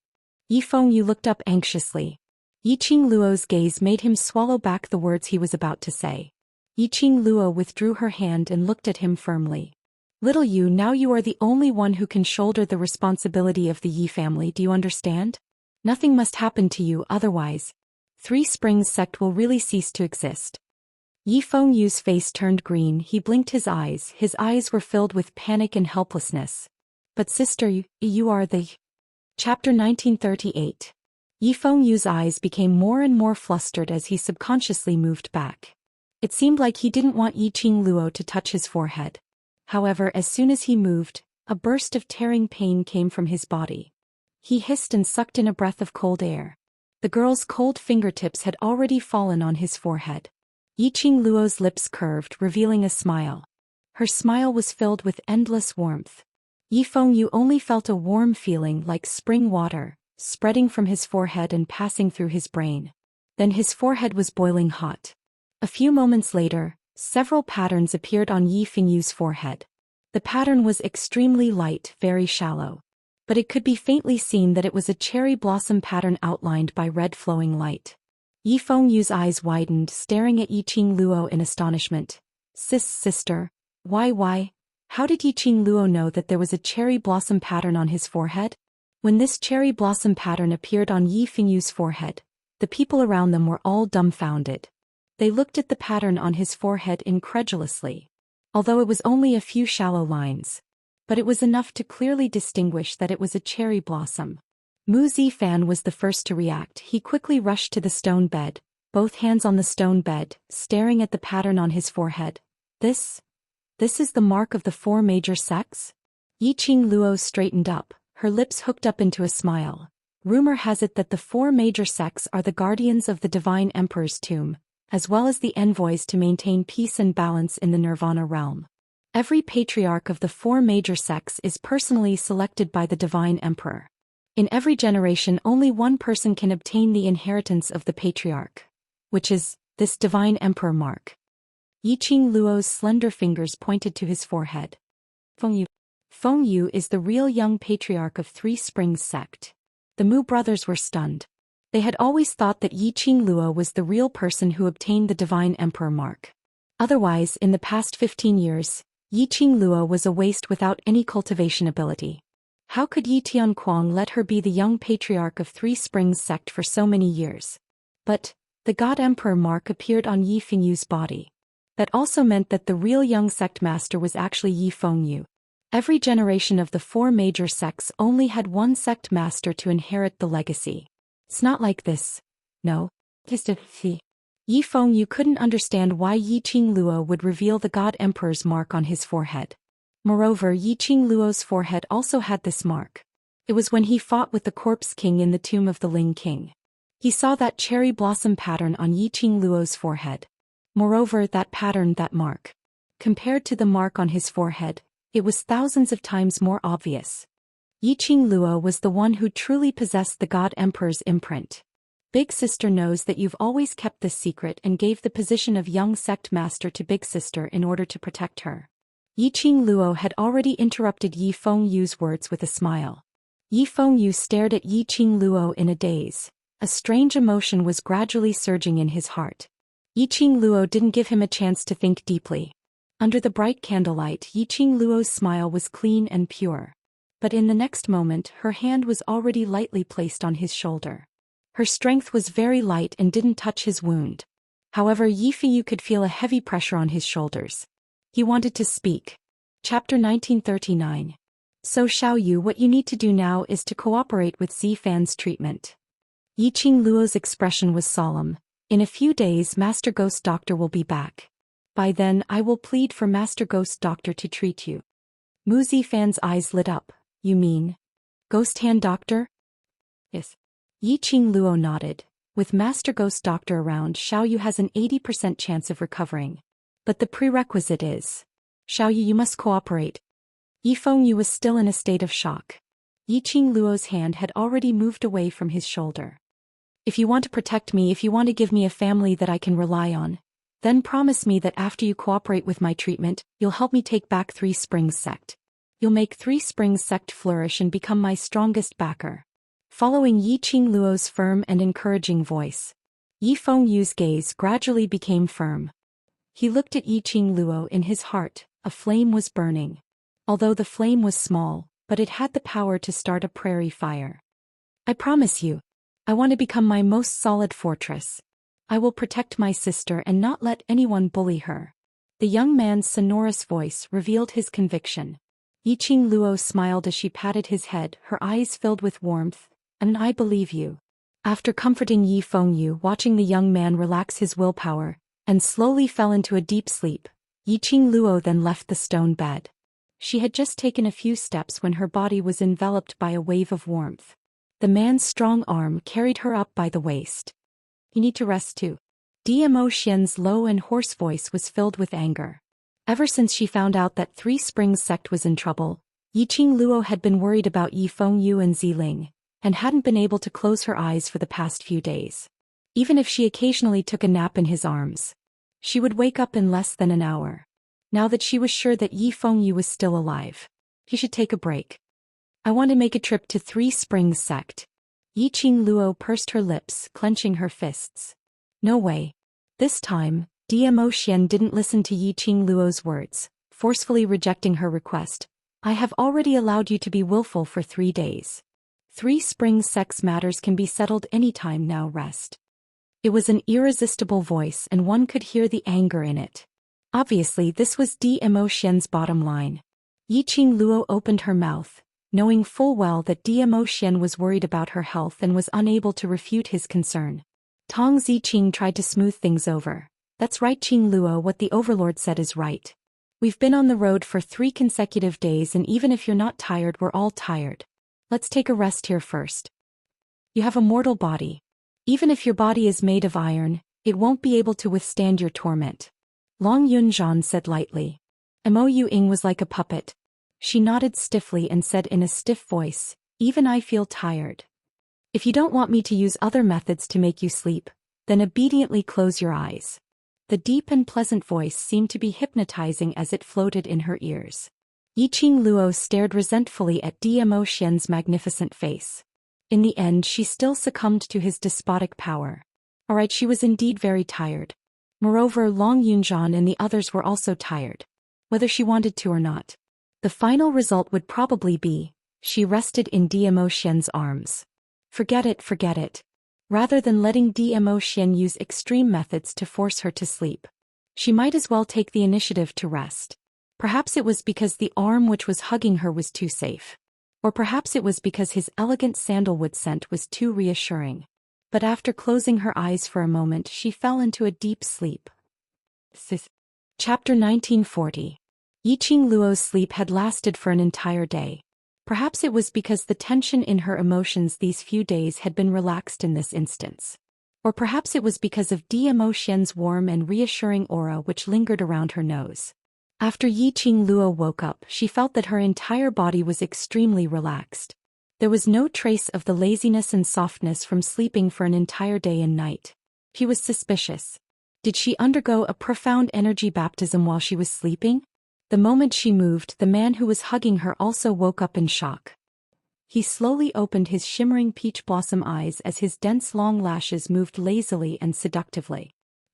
Yi Fengyu looked up anxiously. Yiqing Luo's gaze made him swallow back the words he was about to say. Yiqing Luo withdrew her hand and looked at him firmly. Little you, now you are the only one who can shoulder the responsibility of the Yi family, do you understand? Nothing must happen to you, otherwise Three Springs sect will really cease to exist. Yi Fengyu's face turned green, he blinked his eyes were filled with panic and helplessness. But sister, you are the... Chapter 1938. Yi Fengyu's eyes became more and more flustered as he subconsciously moved back. It seemed like he didn't want Yiqing Luo to touch his forehead. However, as soon as he moved, a burst of tearing pain came from his body. He hissed and sucked in a breath of cold air. The girl's cold fingertips had already fallen on his forehead. Yiqing Luo's lips curved, revealing a smile. Her smile was filled with endless warmth. Yi Fengyu only felt a warm feeling like spring water, spreading from his forehead and passing through his brain. Then his forehead was boiling hot. A few moments later, several patterns appeared on Yi Fengyu's forehead. The pattern was extremely light, very shallow. But it could be faintly seen that it was a cherry blossom pattern outlined by red flowing light. Yi Fengyu's eyes widened, staring at Yiqing Luo in astonishment. Sister, why? How did Yiqing Luo know that there was a cherry blossom pattern on his forehead? When this cherry blossom pattern appeared on Yi Fengyu's forehead, the people around them were all dumbfounded. They looked at the pattern on his forehead incredulously. Although it was only a few shallow lines. But it was enough to clearly distinguish that it was a cherry blossom. Mu Zifan was the first to react. He quickly rushed to the stone bed, both hands on the stone bed, staring at the pattern on his forehead. This is the mark of the 4 major sects? Yiqing Luo straightened up, her lips hooked up into a smile. Rumor has it that the 4 major sects are the guardians of the Divine Emperor's tomb, as well as the envoys to maintain peace and balance in the Nirvana realm. Every patriarch of the 4 major sects is personally selected by the Divine Emperor. In every generation only one person can obtain the inheritance of the patriarch, which is this Divine Emperor mark. Yiqing Luo's slender fingers pointed to his forehead. Feng Yu is the real young patriarch of Three Springs sect. The Mu brothers were stunned. They had always thought that Yiqing Luo was the real person who obtained the Divine Emperor mark. Otherwise, in the past 15 years, Yiqing Luo was a waste without any cultivation ability. How could Yi Tianquang let her be the young patriarch of Three Springs sect for so many years? But the God Emperor mark appeared on Yi Fengyu's body. That also meant that the real young sect master was actually Yi Fengyu. Every generation of the four major sects only had one sect master to inherit the legacy. It's not like this. No. Yi Fengyu couldn't understand why Yiqing Luo would reveal the God Emperor's mark on his forehead. Moreover, Yiqing Luo's forehead also had this mark. It was when he fought with the Corpse King in the tomb of the Ling King. He saw that cherry blossom pattern on Yiqing Luo's forehead. Moreover, that pattern, that mark. Compared to the mark on his forehead, it was thousands of times more obvious. Yiqing Luo was the one who truly possessed the God Emperor's imprint. Big Sister knows that you've always kept this secret and gave the position of young sect master to Big Sister in order to protect her. Yiqing Luo had already interrupted Yi Fengyu's words with a smile. Yi Fengyu stared at Yiqing Luo in a daze. A strange emotion was gradually surging in his heart. Yiqing Luo didn't give him a chance to think deeply. Under the bright candlelight, Yiqing Luo's smile was clean and pure. But in the next moment, her hand was already lightly placed on his shoulder. Her strength was very light and didn't touch his wound. However, Yi Fengyu could feel a heavy pressure on his shoulders. He wanted to speak. Chapter 1939. So Xiaoyu, what you need to do now is to cooperate with Zifan's treatment. Yiqing Luo's expression was solemn. In a few days, Master Ghost Doctor will be back. By then, I will plead for Master Ghost Doctor to treat you. Mu Zifan's eyes lit up. You mean Ghost Hand Doctor? Yes. Yiqing Luo nodded. With Master Ghost Doctor around, Xiaoyu has an 80% chance of recovering. But the prerequisite is, Xiaoyu, you must cooperate. Yi Fengyu was still in a state of shock. Yiqing Luo's hand had already moved away from his shoulder. If you want to protect me, if you want to give me a family that I can rely on, then promise me that after you cooperate with my treatment, you'll help me take back Three Springs sect. You'll make Three Springs sect flourish and become my strongest backer. Following Yiqing Luo's firm and encouraging voice, Yi Fengyu's gaze gradually became firm. He looked at Yiqing Luo. In his heart, a flame was burning. Although the flame was small, but it had the power to start a prairie fire. I promise you. I want to become my most solid fortress. I will protect my sister and not let anyone bully her. The young man's sonorous voice revealed his conviction. Yiqing Luo smiled as she patted his head, her eyes filled with warmth. And I believe you. After comforting Yi Fengyu, watching the young man relax his willpower, and slowly fell into a deep sleep, Yiqing Luo then left the stone bed. She had just taken a few steps when her body was enveloped by a wave of warmth. The man's strong arm carried her up by the waist. You need to rest too. Dmo Xian's low and hoarse voice was filled with anger. Ever since she found out that Three Springs sect was in trouble, Yiqing Luo had been worried about Yi Fengyu and Ziling, and hadn't been able to close her eyes for the past few days. Even if she occasionally took a nap in his arms, she would wake up in less than an hour. Now that she was sure that Yi Fengyu was still alive, he should take a break. I want to make a trip to Three Springs sect. Yiqing Luo pursed her lips, clenching her fists. No way. This time, Dmo Xian didn't listen to Yiqing Luo's words, forcefully rejecting her request. I have already allowed you to be willful for 3 days. Three Springs sex matters can be settled anytime, now rest. It was an irresistible voice and one could hear the anger in it. Obviously this was Dmo Xian's bottom line. Yiqing Luo opened her mouth, knowing full well that Dmo Xian was worried about her health and was unable to refute his concern. Tong Ziqing tried to smooth things over. That's right, Qing Luo, what the overlord said is right. We've been on the road for 3 consecutive days and even if you're not tired, we're all tired. Let's take a rest here first. You have a mortal body. Even if your body is made of iron, it won't be able to withstand your torment. Long Yunzhan said lightly. Mo Ying was like a puppet. She nodded stiffly and said in a stiff voice, even I feel tired. If you don't want me to use other methods to make you sleep, then obediently close your eyes. The deep and pleasant voice seemed to be hypnotizing as it floated in her ears. Yiqing Luo stared resentfully at Zhou Xian's magnificent face. In the end she still succumbed to his despotic power. Alright, she was indeed very tired. Moreover, Long Yunzhan and the others were also tired. Whether she wanted to or not. The final result would probably be, she rested in Zhou Xian's arms. Forget it. Rather than letting Zhou Xian use extreme methods to force her to sleep, she might as well take the initiative to rest. Perhaps it was because the arm which was hugging her was too safe. Or perhaps it was because his elegant sandalwood scent was too reassuring. But after closing her eyes for a moment she fell into a deep sleep. Chapter 1940. Yiqing Luo's sleep had lasted for an entire day. Perhaps it was because the tension in her emotions these few days had been relaxed in this instance. Or perhaps it was because of Zhou Xian's warm and reassuring aura which lingered around her nose. After Yiqing Luo woke up, she felt that her entire body was extremely relaxed. There was no trace of the laziness and softness from sleeping for an entire day and night. He was suspicious. Did she undergo a profound energy baptism while she was sleeping? The moment she moved, the man who was hugging her also woke up in shock. He slowly opened his shimmering peach blossom eyes as his dense long lashes moved lazily and seductively.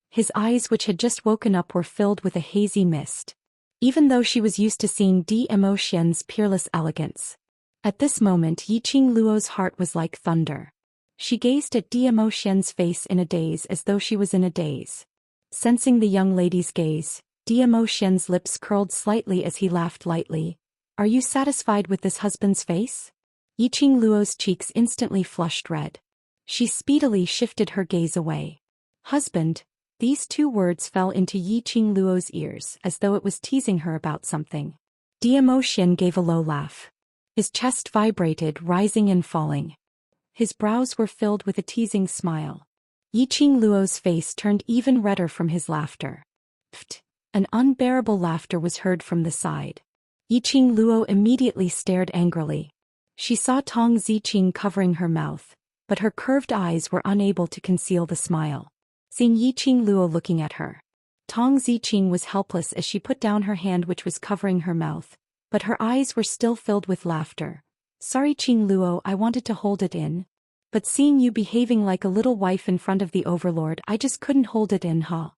His eyes, which had just woken up, were filled with a hazy mist. Even though she was used to seeing Zhou Xian's peerless elegance, at this moment Yiqing Luo's heart was like thunder. She gazed at Zhou Xian's face in a daze, as though she was in a daze. Sensing the young lady's gaze, Zhou Xian's lips curled slightly as he laughed lightly. "Are you satisfied with this husband's face?" Yiqing Luo's cheeks instantly flushed red. She speedily shifted her gaze away. "Husband?" These two words fell into Yiqing Luo's ears as though it was teasing her about something. Zhou Xian gave a low laugh. His chest vibrated, rising and falling. His brows were filled with a teasing smile. Yiqing Luo's face turned even redder from his laughter. Pfft! An unbearable laughter was heard from the side. Yiqing Luo immediately stared angrily. She saw Tong Ziqing covering her mouth, but her curved eyes were unable to conceal the smile. Seeing Yiqing Luo looking at her, Tong Ziqing was helpless as she put down her hand which was covering her mouth, but her eyes were still filled with laughter. "Sorry Qing Luo, I wanted to hold it in. But seeing you behaving like a little wife in front of the overlord, I just couldn't hold it in, huh?"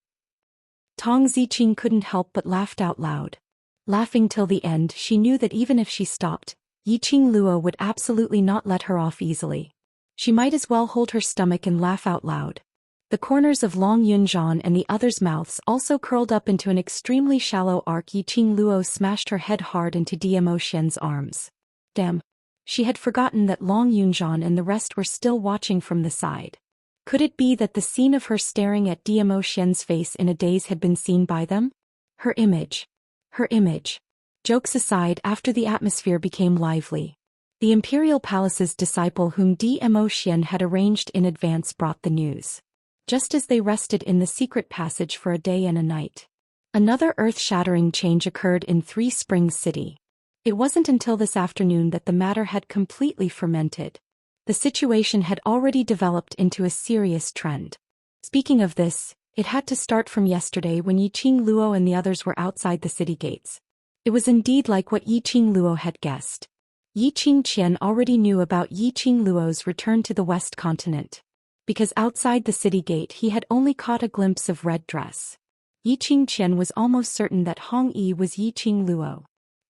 Tong Ziqing couldn't help but laughed out loud. Laughing till the end, she knew that even if she stopped, Yiqing Luo would absolutely not let her off easily. She might as well hold her stomach and laugh out loud. The corners of Long Yunzhan and the others' mouths also curled up into an extremely shallow arc. Yiqing Luo smashed her head hard into Zhou Xian's arms. Damn. She had forgotten that Long Yunzhan and the rest were still watching from the side. Could it be that the scene of her staring at Zhou Xian's face in a daze had been seen by them? Her image. Jokes aside, after the atmosphere became lively, the Imperial Palace's disciple whom Zhou Xian had arranged in advance brought the news. Just as they rested in the secret passage for a day and a night, another earth-shattering change occurred in Three Springs City. It wasn't until this afternoon that the matter had completely fermented. The situation had already developed into a serious trend. Speaking of this, it had to start from yesterday when Yiqing Luo and the others were outside the city gates. It was indeed like what Yiqing Luo had guessed. Yiqing Qian already knew about Yiqing Luo's return to the West Continent. Because outside the city gate he had only caught a glimpse of red dress. Yiqing Qian was almost certain that Hong Yi was Yiqing Luo.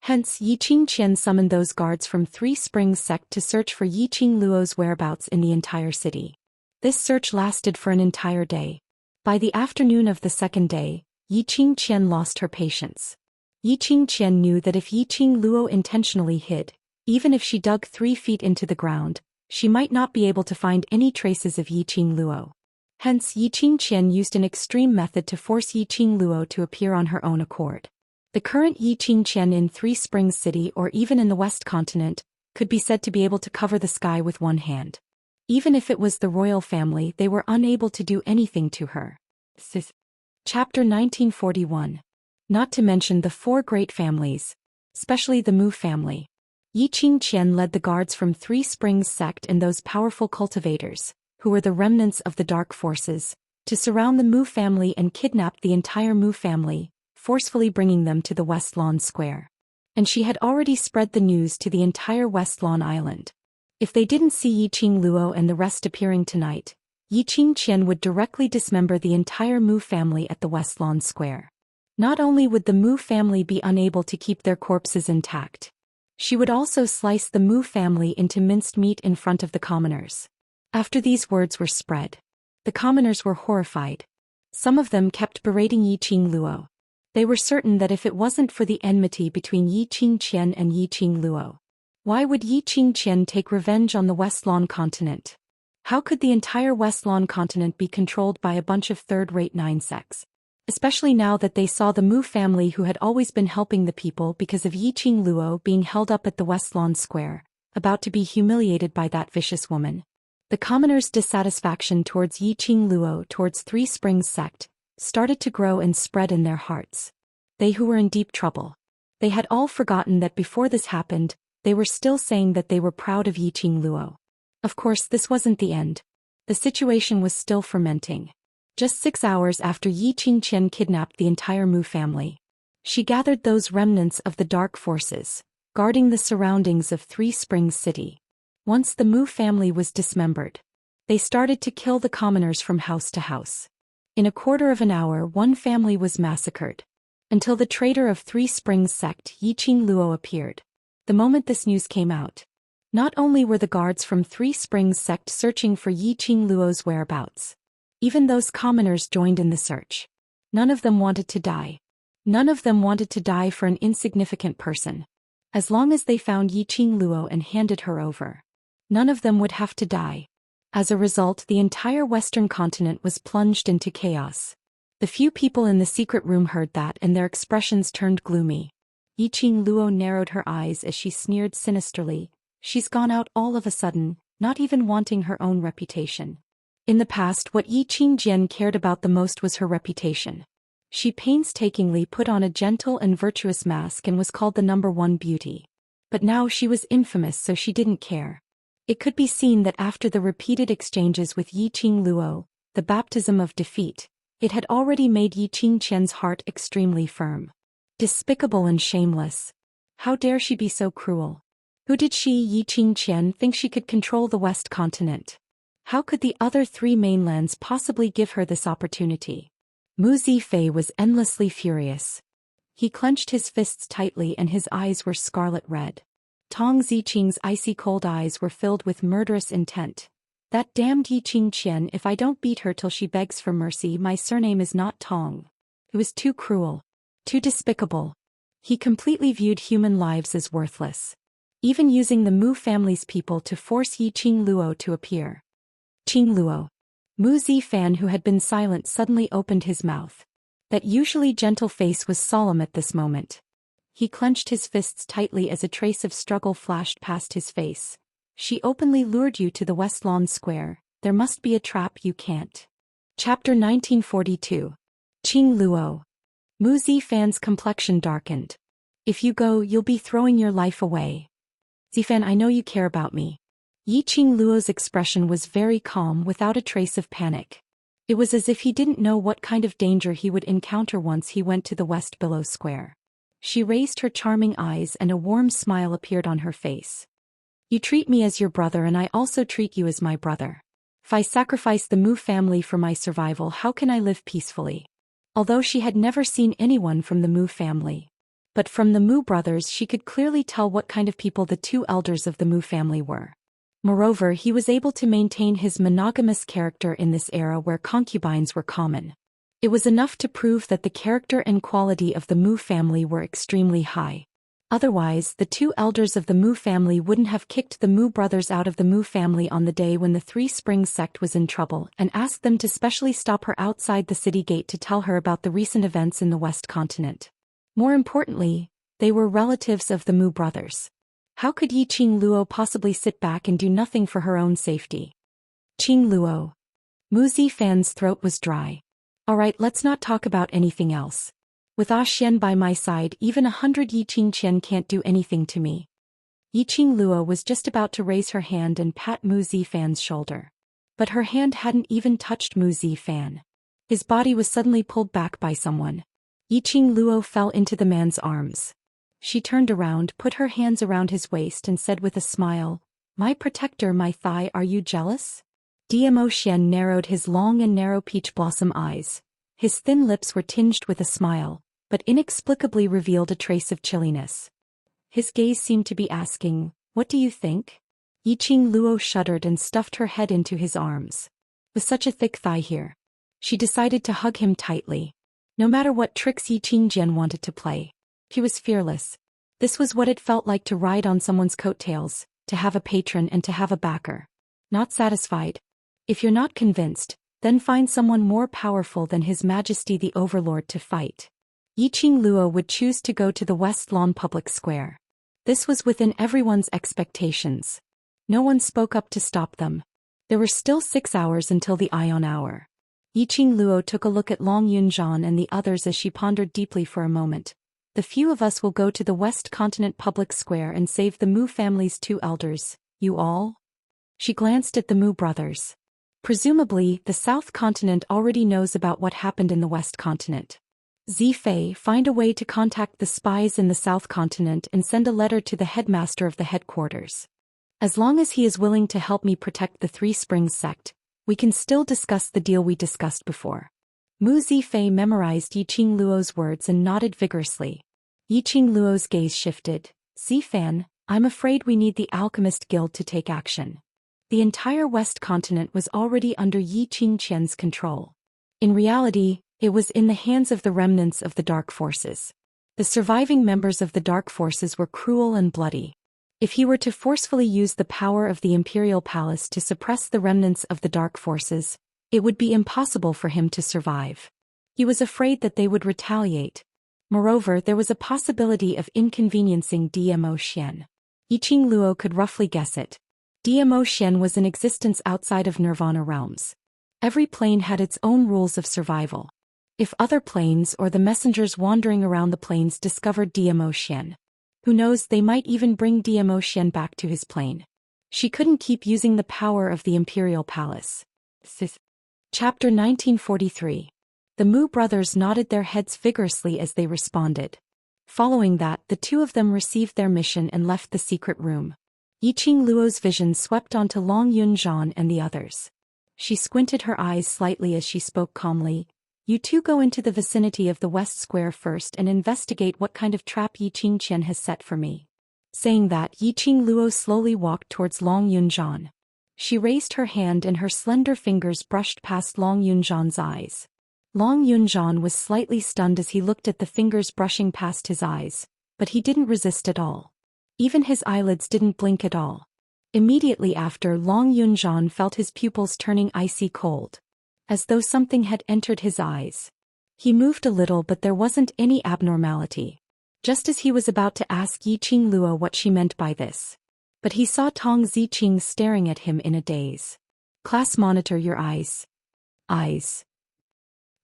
Hence Yiqing Qian summoned those guards from Three Springs sect to search for Yiqing Luo's whereabouts in the entire city. This search lasted for an entire day. By the afternoon of the second day, Yiqing Qian lost her patience. Yiqing Qian knew that if Yiqing Luo intentionally hid, even if she dug 3 feet into the ground, she might not be able to find any traces of Yiqing Luo. Hence Yiqing Qian used an extreme method to force Yiqing Luo to appear on her own accord. The current Yiqing Qian in Three Springs City or even in the West Continent could be said to be able to cover the sky with one hand. Even if it was the royal family, they were unable to do anything to her. Chapter 1941. Not to mention the 4 great families, especially the Mu family. Yiqing Qian led the guards from Three Springs sect and those powerful cultivators, who were the remnants of the dark forces, to surround the Mu family and kidnap the entire Mu family, forcefully bringing them to the West Lawn Square. And she had already spread the news to the entire West Lawn Island. If they didn't see Yiqing Luo and the rest appearing tonight, Yiqing Qian would directly dismember the entire Mu family at the West Lawn Square. Not only would the Mu family be unable to keep their corpses intact, she would also slice the Mu family into minced meat in front of the commoners. After these words were spread, the commoners were horrified. Some of them kept berating Yiqing Luo. They were certain that if it wasn't for the enmity between Yiqing Qian and Yiqing Luo, why would Yiqing Qian take revenge on the West Lawn continent? How could the entire West Lawn continent be controlled by a bunch of third-rate nine-sects? Especially now that they saw the Mu family who had always been helping the people because of Yiqing Luo being held up at the West Lawn Square, about to be humiliated by that vicious woman. The commoners' dissatisfaction towards Yiqing Luo towards Three Springs sect started to grow and spread in their hearts. They who were in deep trouble. They had all forgotten that before this happened, they were still saying that they were proud of Yiqing Luo. Of course, this wasn't the end. The situation was still fermenting. Just 6 hours after Yiqing Qian kidnapped the entire Mu family, she gathered those remnants of the dark forces, guarding the surroundings of Three Springs City. Once the Mu family was dismembered, they started to kill the commoners from house to house. In a quarter of an hour, one family was massacred, until the traitor of Three Springs sect, Yiqing Luo, appeared. The moment this news came out, not only were the guards from Three Springs sect searching for Yiqing Luo's whereabouts, even those commoners joined in the search. None of them wanted to die. None of them wanted to die for an insignificant person. As long as they found Yiqing Luo and handed her over, none of them would have to die. As a result, the entire Western continent was plunged into chaos. The few people in the secret room heard that and their expressions turned gloomy. Yiqing Luo narrowed her eyes as she sneered sinisterly. She's gone out all of a sudden, not even wanting her own reputation. In the past, what Yiqing Jian cared about the most was her reputation. She painstakingly put on a gentle and virtuous mask and was called the #1 beauty. But now she was infamous, so she didn't care. It could be seen that after the repeated exchanges with Yiqing Luo, the baptism of defeat, it had already made Yiqing Qian's heart extremely firm. Despicable and shameless. How dare she be so cruel? Who did she, Yiqing Qian, think she could control the West continent? How could the other three mainlands possibly give her this opportunity? Mu Zifei was endlessly furious. He clenched his fists tightly and his eyes were scarlet red. Tong Ziqing's icy cold eyes were filled with murderous intent. That damned Yiqing Qian, if I don't beat her till she begs for mercy, my surname is not Tong. It was too cruel. Too despicable. He completely viewed human lives as worthless. Even using the Mu family's people to force Yiqing Luo to appear. Qing Luo. Mu Zifan, who had been silent, suddenly opened his mouth. That usually gentle face was solemn at this moment. He clenched his fists tightly as a trace of struggle flashed past his face. She openly lured you to the West Lawn Square. There must be a trap you can't. Chapter 1942. Qing Luo. Mu Zifan's complexion darkened. If you go, you'll be throwing your life away. Zifan, I know you care about me. Yiqing Luo's expression was very calm, without a trace of panic. It was as if he didn't know what kind of danger he would encounter once he went to the West Below Square. She raised her charming eyes and a warm smile appeared on her face. You treat me as your brother and I also treat you as my brother. If I sacrifice the Mu family for my survival, how can I live peacefully? Although she had never seen anyone from the Mu family, but from the Mu brothers she could clearly tell what kind of people the two elders of the Mu family were. Moreover, he was able to maintain his monogamous character in this era where concubines were common. It was enough to prove that the character and quality of the Mu family were extremely high. Otherwise, the two elders of the Mu family wouldn't have kicked the Mu brothers out of the Mu family on the day when the Three Springs sect was in trouble and asked them to specially stop her outside the city gate to tell her about the recent events in the West continent. More importantly, they were relatives of the Mu brothers. How could Yiqing Luo possibly sit back and do nothing for her own safety? Qing Luo. Mu Zifan's throat was dry. Alright, let's not talk about anything else. With Xian by my side, even 100 Yiqing Qian can't do anything to me. Yiqing Luo was just about to raise her hand and pat Mu Zifan's shoulder. But her hand hadn't even touched Mu Zifan. His body was suddenly pulled back by someone. Yiqing Luo fell into the man's arms. She turned around, put her hands around his waist and said with a smile, "My protector, my thigh, are you jealous?" Zhou Xian narrowed his long and narrow peach blossom eyes. His thin lips were tinged with a smile, but inexplicably revealed a trace of chilliness. His gaze seemed to be asking, "What do you think?" Yiqing Luo shuddered and stuffed her head into his arms. With such a thick thigh here, she decided to hug him tightly. No matter what tricks Yiqing Jian wanted to play, he was fearless. This was what it felt like to ride on someone's coattails, to have a patron and to have a backer. Not satisfied? If you're not convinced, then find someone more powerful than His Majesty the Overlord to fight. Yiqing Luo would choose to go to the West Lawn Public Square. This was within everyone's expectations. No one spoke up to stop them. There were still 6 hours until the Ion hour. Yiqing Luo took a look at Long Yunzhan and the others as she pondered deeply for a moment. The few of us will go to the West Continent Public Square and save the Mu family's 2 elders. You all? She glanced at the Mu brothers. Presumably, the South Continent already knows about what happened in the West Continent. Zifei, find a way to contact the spies in the South Continent and send a letter to the headmaster of the headquarters. As long as he is willing to help me protect the Three Springs sect, we can still discuss the deal we discussed before. Mu Zifei memorized Yiqing Luo's words and nodded vigorously. Yiqing Luo's gaze shifted. Zifan, I'm afraid we need the Alchemist Guild to take action. The entire West Continent was already under Yiqing Qian's control. In reality, it was in the hands of the remnants of the Dark Forces. The surviving members of the Dark Forces were cruel and bloody. If he were to forcefully use the power of the Imperial Palace to suppress the remnants of the Dark Forces, it would be impossible for him to survive. He was afraid that they would retaliate. Moreover, there was a possibility of inconveniencing Zhou Xian. Yiqing Luo could roughly guess it. Zhou Xian was in existence outside of Nirvana realms. Every plane had its own rules of survival. If other planes or the messengers wandering around the planes discovered Zhou Xian, who knows, they might even bring Zhou Xian back to his plane. She couldn't keep using the power of the Imperial Palace. Chapter 1943. The Mu brothers nodded their heads vigorously as they responded. Following that, the 2 of them received their mission and left the secret room. Yiqing Luo's vision swept onto Long Yunzhan and the others. She squinted her eyes slightly as she spoke calmly. You 2 go into the vicinity of the West Square first and investigate what kind of trap Yiqing Qian has set for me. Saying that, Yiqing Luo slowly walked towards Long Yunzhan. She raised her hand and her slender fingers brushed past Long Yunzhan's eyes. Long Yunzhan was slightly stunned as he looked at the fingers brushing past his eyes, but he didn't resist at all. Even his eyelids didn't blink at all. Immediately after, Long Yunzhan felt his pupils turning icy cold, as though something had entered his eyes. He moved a little, but there wasn't any abnormality. Just as he was about to ask Yiqing Luo what she meant by this, but he saw Tong Ziqing staring at him in a daze. Class monitor, your eyes. Eyes.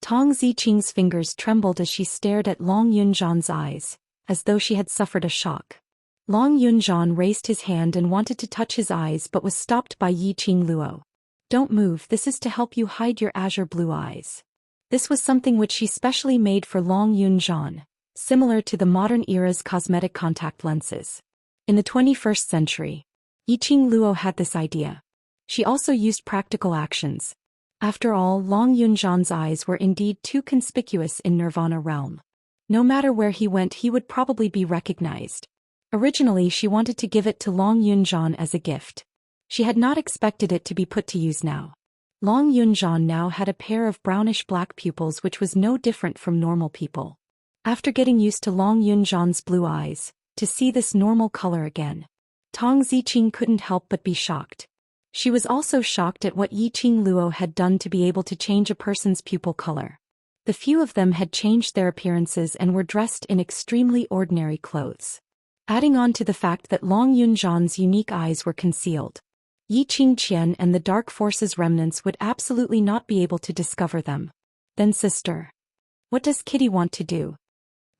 Tong Ziqing's fingers trembled as she stared at Long Yunzhan's eyes, as though she had suffered a shock. Long Yunzhan raised his hand and wanted to touch his eyes but was stopped by Yiqing Luo. Don't move, this is to help you hide your azure blue eyes. This was something which she specially made for Long Yunzhan, similar to the modern era's cosmetic contact lenses. In the 21st century, Yiqing Luo had this idea. She also used practical actions. After all, Long Yunzhan's eyes were indeed too conspicuous in Nirvana realm. No matter where he went, he would probably be recognized. Originally, she wanted to give it to Long Yunzhan as a gift. She had not expected it to be put to use now. Long Yunzhan now had a pair of brownish-black pupils which was no different from normal people. After getting used to Long Yunzhan's blue eyes, to see this normal color again, Tong Ziqing couldn't help but be shocked. She was also shocked at what Yiqing Luo had done to be able to change a person's pupil color. The few of them had changed their appearances and were dressed in extremely ordinary clothes. Adding on to the fact that Long Yunzhan's unique eyes were concealed, Yiqing Qian and the Dark Forces remnants would absolutely not be able to discover them. Then sister. What does Kitty want to do?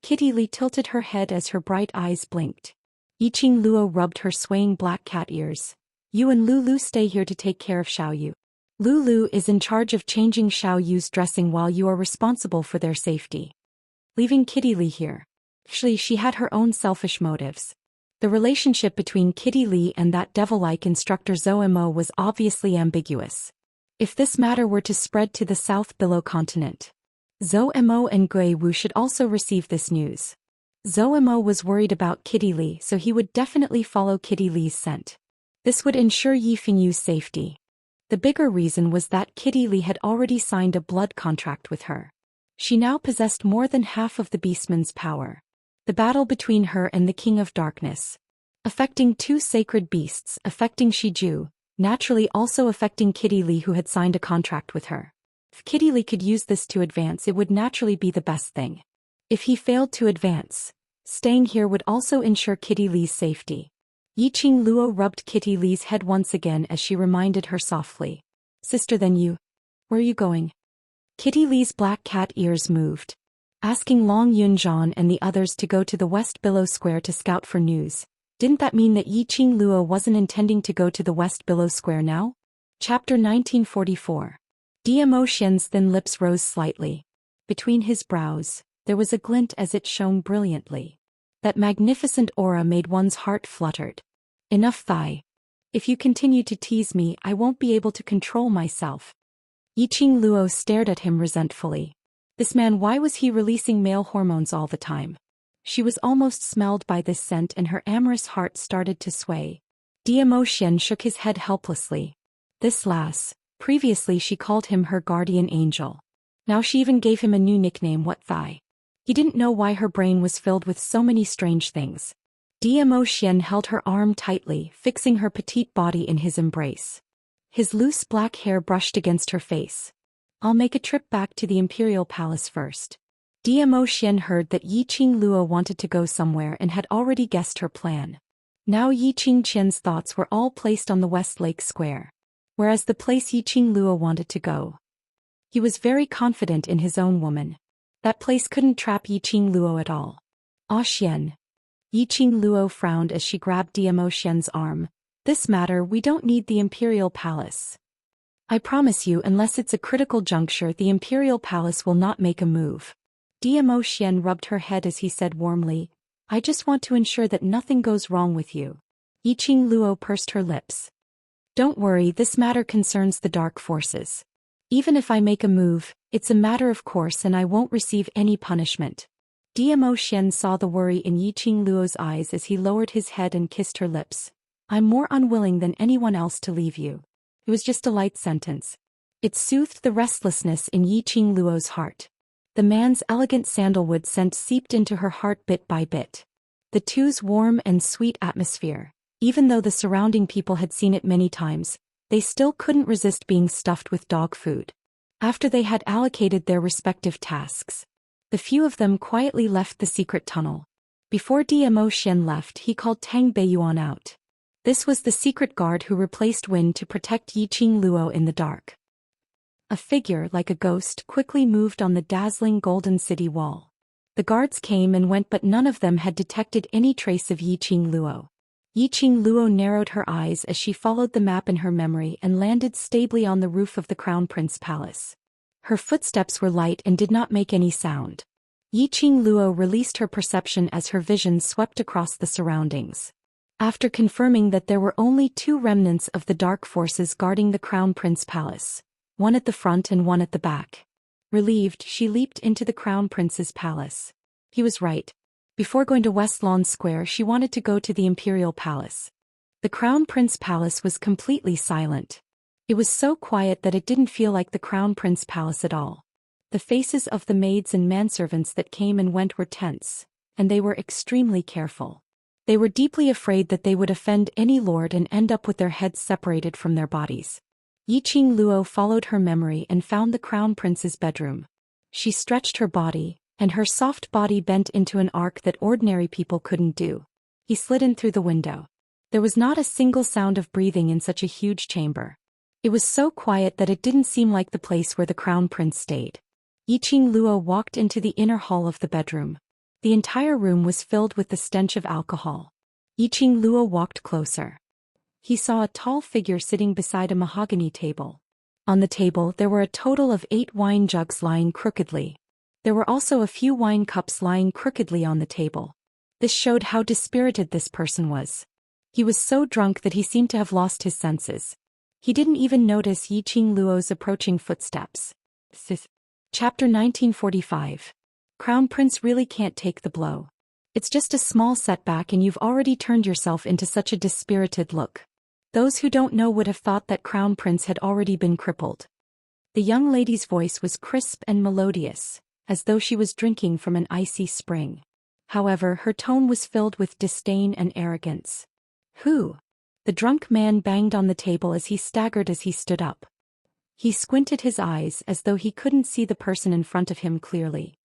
Kitty Li tilted her head as her bright eyes blinked. Yiqing Luo rubbed her swaying black cat ears. You and Lulu stay here to take care of Xiaoyu. Lulu is in charge of changing Xiao Yu's dressing while you are responsible for their safety. Leaving Kitty Li here. Actually, she had her own selfish motives. The relationship between Kitty Li and that devil-like instructor Zhou Mo was obviously ambiguous. If this matter were to spread to the South Below continent, Zhou Mo and Gui Wu should also receive this news. Zhou Mo was worried about Kitty Li, so he would definitely follow Kitty Li's scent. This would ensure Yi Fingyu's safety. The bigger reason was that Kitty Li had already signed a blood contract with her. She now possessed more than half of the Beastman's power. The battle between her and the King of Darkness, affecting two sacred beasts, affecting Shiju, naturally also affecting Kitty Li, who had signed a contract with her. If Kitty Li could use this to advance, it would naturally be the best thing. If he failed to advance, staying here would also ensure Kitty Li's safety. Yiqing Luo rubbed Kitty Li's head once again as she reminded her softly. Sister, then you? Where are you going? Kitty Li's black cat ears moved, asking Long Yunzhan and the others to go to the West Below Square to scout for news. Didn't that mean that Yiqing Luo wasn't intending to go to the West Below Square now? Chapter 1944. Dmo Xian's thin lips rose slightly. Between his brows, there was a glint as it shone brilliantly. That magnificent aura made one's heart fluttered. Enough, Thai. If you continue to tease me, I won't be able to control myself. Yiqing Luo stared at him resentfully. This man, why was he releasing male hormones all the time? She was almost smelled by this scent and her amorous heart started to sway. Dmo Xian shook his head helplessly. This lass, previously she called him her guardian angel. Now she even gave him a new nickname, what Thai? He didn't know why her brain was filled with so many strange things. Dmo Xian held her arm tightly, fixing her petite body in his embrace. His loose black hair brushed against her face. I'll make a trip back to the Imperial Palace first. Dmo Xian heard that Yiqing Luo wanted to go somewhere and had already guessed her plan. Now Yiqing Qian's thoughts were all placed on the West Lake Square, whereas the place Yiqing Luo wanted to go. He was very confident in his own woman. That place couldn't trap Yiqing Luo at all. Ah Xian. Yiqing Luo frowned as she grabbed Dmo Xian's arm. This matter, we don't need the Imperial Palace. I promise you, unless it's a critical juncture, the Imperial Palace will not make a move. Dmo Xian rubbed her head as he said warmly, I just want to ensure that nothing goes wrong with you. Yiqing Luo pursed her lips. Don't worry, this matter concerns the dark forces. Even if I make a move, it's a matter of course and I won't receive any punishment. Dmo Xian saw the worry in Yiqing Luo's eyes as he lowered his head and kissed her lips. I'm more unwilling than anyone else to leave you. It was just a light sentence. It soothed the restlessness in Yiqing Luo's heart. The man's elegant sandalwood scent seeped into her heart bit by bit. The two's warm and sweet atmosphere, even though the surrounding people had seen it many times, they still couldn't resist being stuffed with dog food. After they had allocated their respective tasks, the few of them quietly left the secret tunnel. Before Dmo Xian left, he called Tang Beiyuan out. This was the secret guard who replaced Win to protect Yiqing Luo in the dark. A figure like a ghost quickly moved on the dazzling golden city wall. The guards came and went, but none of them had detected any trace of Yiqing Luo. Yiqing Luo narrowed her eyes as she followed the map in her memory and landed stably on the roof of the Crown Prince Palace. Her footsteps were light and did not make any sound. Yiqing Luo released her perception as her vision swept across the surroundings. After confirming that there were only two remnants of the dark forces guarding the Crown Prince Palace, one at the front and one at the back. Relieved, she leaped into the Crown Prince's palace. He was right. Before going to West Lawn Square, she wanted to go to the Imperial Palace. The Crown Prince Palace was completely silent. It was so quiet that it didn't feel like the Crown Prince Palace at all. The faces of the maids and manservants that came and went were tense, and they were extremely careful. They were deeply afraid that they would offend any lord and end up with their heads separated from their bodies. Yiqing Luo followed her memory and found the Crown Prince's bedroom. She stretched her body, and her soft body bent into an arc that ordinary people couldn't do. He slid in through the window. There was not a single sound of breathing in such a huge chamber. It was so quiet that it didn't seem like the place where the Crown Prince stayed. Yiqing Luo walked into the inner hall of the bedroom. The entire room was filled with the stench of alcohol. Yiqing Luo walked closer. He saw a tall figure sitting beside a mahogany table. On the table there were a total of 8 wine jugs lying crookedly. There were also a few wine cups lying crookedly on the table. This showed how dispirited this person was. He was so drunk that he seemed to have lost his senses. He didn't even notice Yiqing Luo's approaching footsteps. Chapter 1945. Crown Prince really can't take the blow. It's just a small setback and you've already turned yourself into such a dispirited look. Those who don't know would have thought that Crown Prince had already been crippled. The young lady's voice was crisp and melodious, as though she was drinking from an icy spring. However, her tone was filled with disdain and arrogance. Who? The drunk man banged on the table as he staggered as he stood up. He squinted his eyes as though he couldn't see the person in front of him clearly.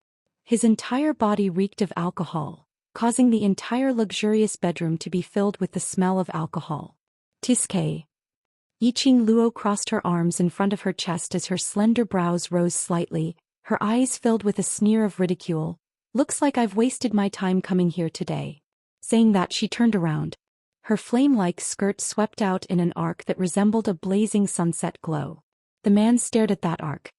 His entire body reeked of alcohol, causing the entire luxurious bedroom to be filled with the smell of alcohol. Tiske. Yiqing Luo crossed her arms in front of her chest as her slender brows rose slightly, her eyes filled with a sneer of ridicule. Looks like I've wasted my time coming here today. Saying that, she turned around. Her flame-like skirt swept out in an arc that resembled a blazing sunset glow. The man stared at that arc.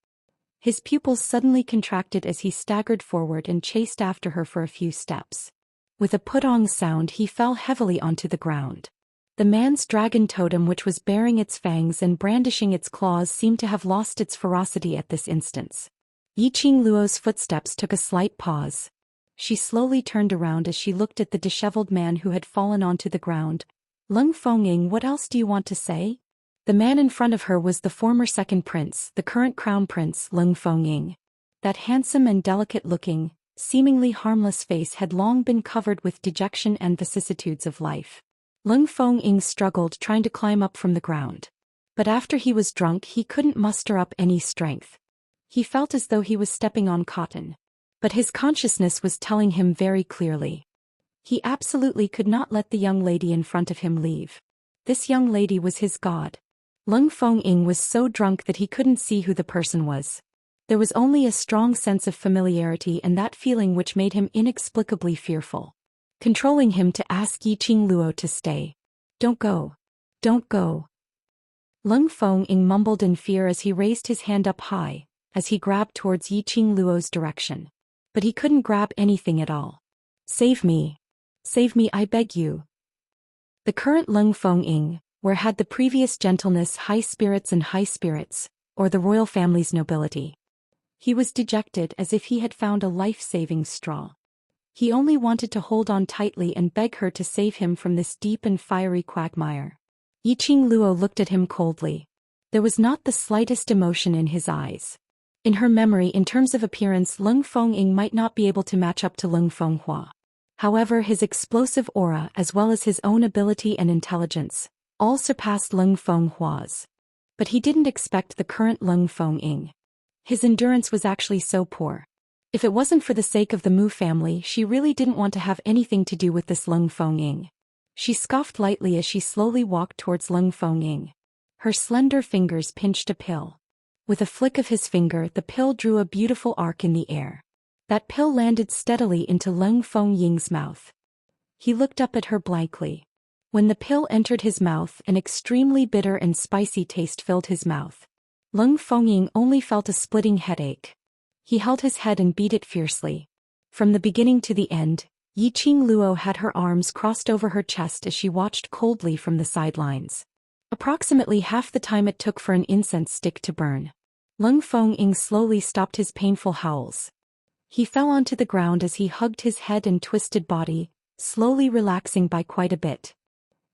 His pupils suddenly contracted as he staggered forward and chased after her for a few steps. With a putong sound, he fell heavily onto the ground. The man's dragon totem, which was baring its fangs and brandishing its claws, seemed to have lost its ferocity at this instance. Yiqing Luo's footsteps took a slight pause. She slowly turned around as she looked at the disheveled man who had fallen onto the ground. Lung Fengying, what else do you want to say? The man in front of her was the former second prince, the current crown prince, Lung Fengying. That handsome and delicate-looking, seemingly harmless face had long been covered with dejection and vicissitudes of life. Lung Fengying struggled trying to climb up from the ground. But after he was drunk, he couldn't muster up any strength. He felt as though he was stepping on cotton. But his consciousness was telling him very clearly. He absolutely could not let the young lady in front of him leave. This young lady was his god. Lung Fengying was so drunk that he couldn't see who the person was. There was only a strong sense of familiarity and that feeling which made him inexplicably fearful. Controlling him to ask Yiqing Luo to stay. Don't go. Don't go. Lung Fengying mumbled in fear as he raised his hand up high, as he grabbed towards Yiqing Luo's direction. But he couldn't grab anything at all. Save me. Save me, I beg you. The current Lung Fengying, where had the previous gentleness, high spirits, or the royal family's nobility. He was dejected as if he had found a life-saving straw. He only wanted to hold on tightly and beg her to save him from this deep and fiery quagmire. Yiqing Luo looked at him coldly. There was not the slightest emotion in his eyes. In her memory, in terms of appearance, Lung Fengying might not be able to match up to Lung Fenghua. However, his explosive aura as well as his own ability and intelligence all surpassed Lung Fenghua's. But he didn't expect the current Lung Fengying. His endurance was actually so poor. If it wasn't for the sake of the Mu family, she really didn't want to have anything to do with this Lung Fengying. She scoffed lightly as she slowly walked towards Lung Fengying. Her slender fingers pinched a pill. With a flick of his finger, the pill drew a beautiful arc in the air. That pill landed steadily into Lung Fengying's mouth. He looked up at her blankly. When the pill entered his mouth, an extremely bitter and spicy taste filled his mouth. Lung Fengying only felt a splitting headache. He held his head and beat it fiercely. From the beginning to the end, Yiqing Luo had her arms crossed over her chest as she watched coldly from the sidelines. Approximately half the time it took for an incense stick to burn. Lung Fengying slowly stopped his painful howls. He fell onto the ground as he hugged his head and twisted body, slowly relaxing by quite a bit.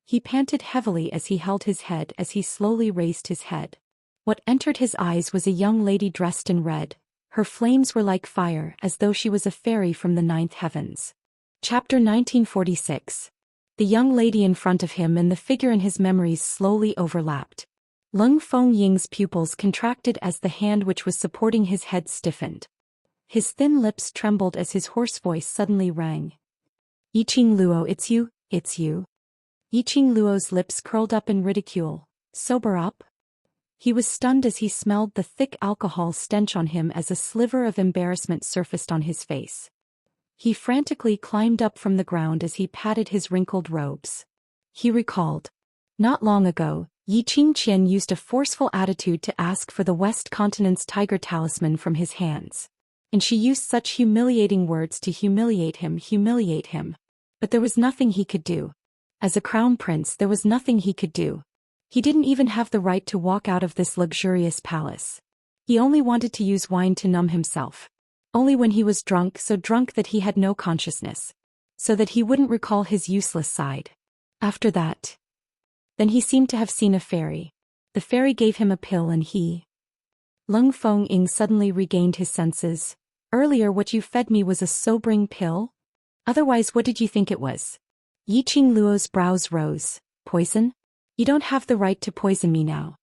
He panted heavily as he held his head as he slowly raised his head. What entered his eyes was a young lady dressed in red. Her flames were like fire, as though she was a fairy from the ninth heavens. Chapter 1946. The young lady in front of him and the figure in his memories slowly overlapped. Lung Fengying's pupils contracted as the hand which was supporting his head stiffened. His thin lips trembled as his hoarse voice suddenly rang. Yiqing Luo, it's you, it's you. Yiqing Luo's lips curled up in ridicule. Sober up? He was stunned as he smelled the thick alcohol stench on him as a sliver of embarrassment surfaced on his face. He frantically climbed up from the ground as he patted his wrinkled robes. He recalled. Not long ago, Xianxia used a forceful attitude to ask for the West Continent's tiger talisman from his hands. And she used such humiliating words to humiliate him. But there was nothing he could do. As a crown prince, there was nothing he could do. He didn't even have the right to walk out of this luxurious palace. He only wanted to use wine to numb himself. Only when he was drunk, so drunk that he had no consciousness. So that he wouldn't recall his useless side. After that. Then he seemed to have seen a fairy. The fairy gave him a pill and he. Lung Feng suddenly regained his senses. Earlier what you fed me was a sobering pill? Otherwise what did you think it was? Yiqing Luo's brows rose. Poison? You don't have the right to poison me now.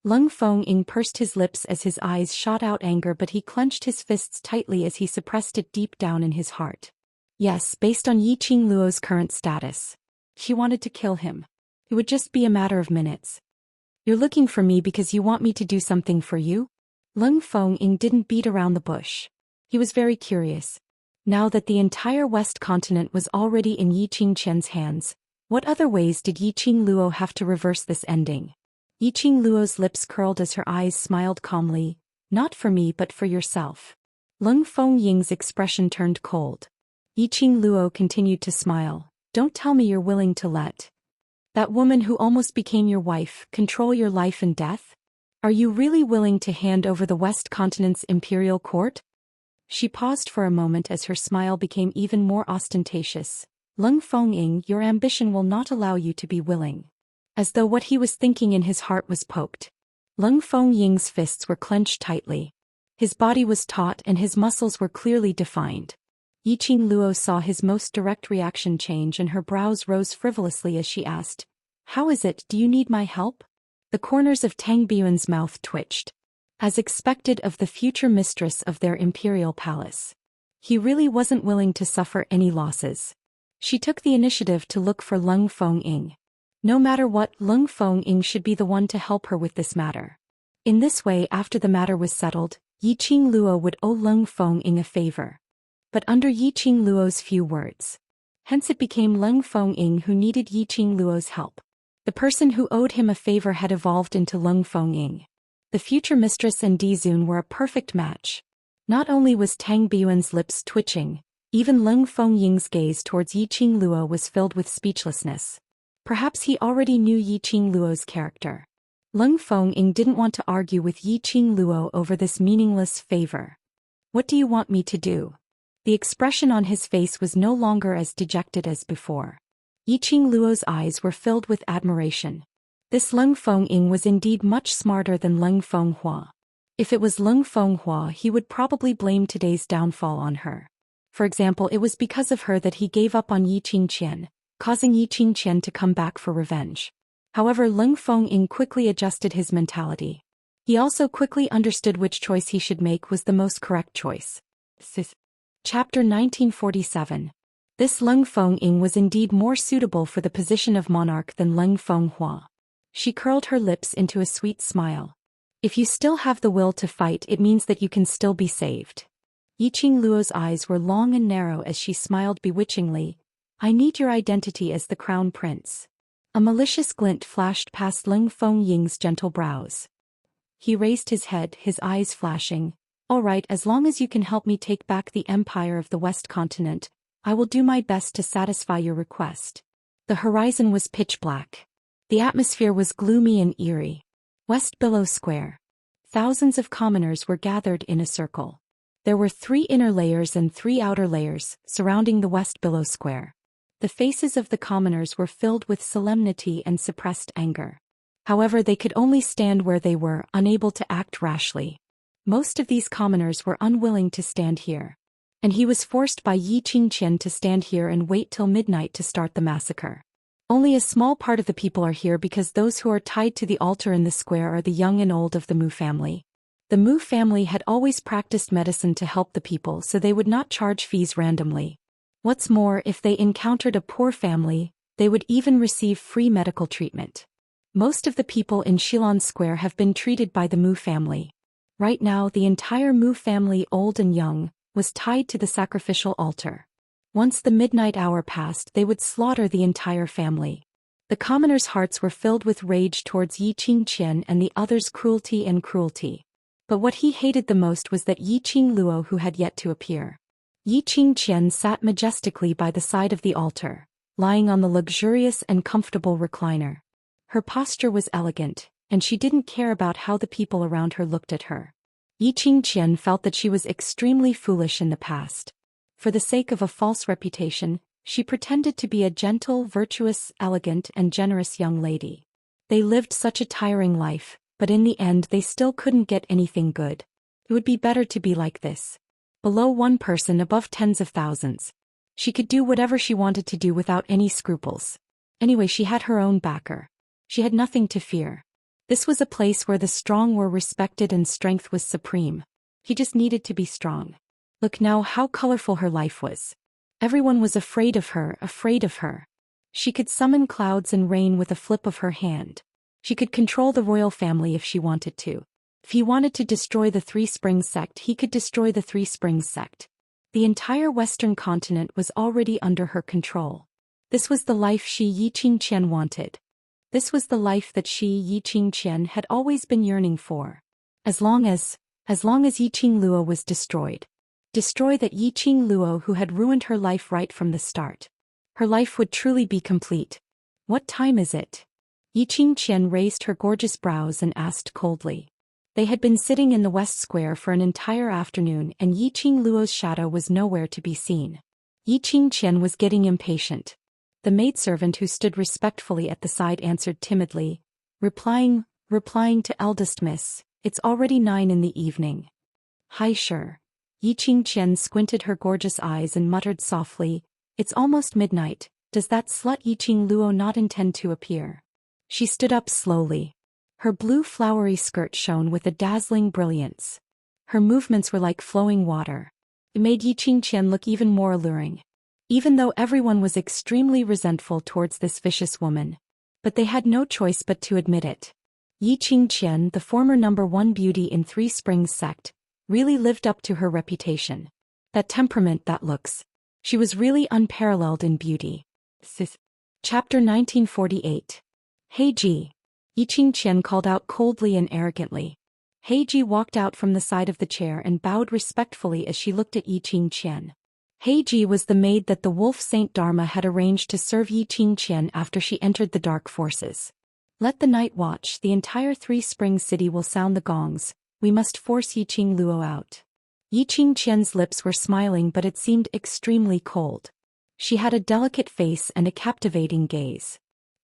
Lung Feng pursed his lips as his eyes shot out anger, but he clenched his fists tightly as he suppressed it deep down in his heart. Yes, based on Yiqing Luo's current status. She wanted to kill him. It would just be a matter of minutes. You're looking for me because you want me to do something for you? Lung Feng didn't beat around the bush. He was very curious. Now that the entire West Continent was already in Yiqing's hands, what other ways did Yiqing Luo have to reverse this ending? Yiqing Luo's lips curled as her eyes smiled calmly. Not for me but for yourself. Lung Fengying's expression turned cold. Yiqing Luo continued to smile. Don't tell me you're willing to let that woman who almost became your wife control your life and death? Are you really willing to hand over the West Continent's imperial court? She paused for a moment as her smile became even more ostentatious. Lung Fengying, your ambition will not allow you to be willing. As though what he was thinking in his heart was poked. Lung Fengying's fists were clenched tightly. His body was taut and his muscles were clearly defined. Yiqing Luo saw his most direct reaction change and her brows rose frivolously as she asked, "How is it, do you need my help?" The corners of Tang Biyuan's mouth twitched. As expected of the future mistress of their imperial palace. He really wasn't willing to suffer any losses. She took the initiative to look for Lung Fengying. No matter what, Lung Fengying should be the one to help her with this matter. In this way, after the matter was settled, Yiqing Luo would owe Lung Fengying a favor. But under Yiqing Luo's few words. Hence it became Lung Fengying who needed Yiqing Luo's help. The person who owed him a favor had evolved into Lung Fengying. The future mistress and Dizun were a perfect match. Not only was Tang Biyuan's lips twitching, even Lung Fengying's gaze towards Yiqing Luo was filled with speechlessness. Perhaps he already knew Yiqing Luo's character. Lung Fengying didn't want to argue with Yiqing Luo over this meaningless favor. What do you want me to do? The expression on his face was no longer as dejected as before. Yiqing Luo's eyes were filled with admiration. This Lung Fengying was indeed much smarter than Lung Fenghua. If it was Lung Fenghua, he would probably blame today's downfall on her. For example, it was because of her that he gave up on Yiqingqian, causing Yiqingqian to come back for revenge. However, Lung Fengying quickly adjusted his mentality. He also quickly understood which choice he should make was the most correct choice. Chapter 1947. This Lung Fengying was indeed more suitable for the position of monarch than Lung Fenghua. She curled her lips into a sweet smile. If you still have the will to fight, it means that you can still be saved. Yiqing Luo's eyes were long and narrow as she smiled bewitchingly. I need your identity as the crown prince. A malicious glint flashed past Lung Fengying's gentle brows. He raised his head, his eyes flashing. All right, as long as you can help me take back the empire of the West Continent, I will do my best to satisfy your request. The horizon was pitch black. The atmosphere was gloomy and eerie. West Billow Square. Thousands of commoners were gathered in a circle. There were 3 inner layers and 3 outer layers surrounding the West Billow Square. The faces of the commoners were filled with solemnity and suppressed anger. However, they could only stand where they were, unable to act rashly. Most of these commoners were unwilling to stand here. And he was forced by Yiqingqian to stand here and wait till midnight to start the massacre. Only a small part of the people are here because those who are tied to the altar in the square are the young and old of the Mu family. The Mu family had always practiced medicine to help the people, so they would not charge fees randomly. What's more, if they encountered a poor family, they would even receive free medical treatment. Most of the people in Shilon Square have been treated by the Mu family. Right now, the entire Mu family, old and young, was tied to the sacrificial altar. Once the midnight hour passed, they would slaughter the entire family. The commoners' hearts were filled with rage towards Yi Qingqian and the others' cruelty. But what he hated the most was that Yi Qingluo who had yet to appear. Yi Qingqian sat majestically by the side of the altar, lying on the luxurious and comfortable recliner. Her posture was elegant, and she didn't care about how the people around her looked at her. Yi Qingqian felt that she was extremely foolish in the past. For the sake of a false reputation, she pretended to be a gentle, virtuous, elegant, and generous young lady. They lived such a tiring life, but in the end they still couldn't get anything good. It would be better to be like this. Below one person, above tens of thousands. She could do whatever she wanted to do without any scruples. Anyway, she had her own backer. She had nothing to fear. This was a place where the strong were respected and strength was supreme. He just needed to be strong. Look now how colorful her life was. Everyone was afraid of her. She could summon clouds and rain with a flip of her hand. She could control the royal family if she wanted to. If he wanted to destroy the Three Springs sect, he could destroy the Three Springs sect. The entire western continent was already under her control. This was the life Yi Qingqian wanted. This was the life that Yi Qingqian had always been yearning for. As long as Yi Qingluo was destroyed. Destroy that Yi Qingluo who had ruined her life right from the start. Her life would truly be complete. What time is it? Yi Qingqian raised her gorgeous brows and asked coldly. They had been sitting in the West Square for an entire afternoon and Yi Qingluo's shadow was nowhere to be seen. Yi Qingqian was getting impatient. The maidservant who stood respectfully at the side answered timidly, replying to eldest miss, it's already 9 in the evening. Hi sure. Yi Qingqian squinted her gorgeous eyes and muttered softly, it's almost midnight, does that slut Yi Qingluo not intend to appear? She stood up slowly. Her blue flowery skirt shone with a dazzling brilliance. Her movements were like flowing water. It made Yi Qingqian look even more alluring. Even though everyone was extremely resentful towards this vicious woman. But they had no choice but to admit it. Yi Qingqian, the former #1 beauty in Three Springs sect, really lived up to her reputation. That temperament, that looks. She was really unparalleled in beauty. Chapter 1948. Heiji. Yi Qingqian called out coldly and arrogantly. Heiji walked out from the side of the chair and bowed respectfully as she looked at Yi Qingqian. Heiji was the maid that the Wolf Saint Dharma had arranged to serve Yi Qingqian after she entered the dark forces. Let the night watch, the entire Three Springs city will sound the gongs, we must force Yi Qingluo out. Yi Qingqian's lips were smiling but it seemed extremely cold. She had a delicate face and a captivating gaze.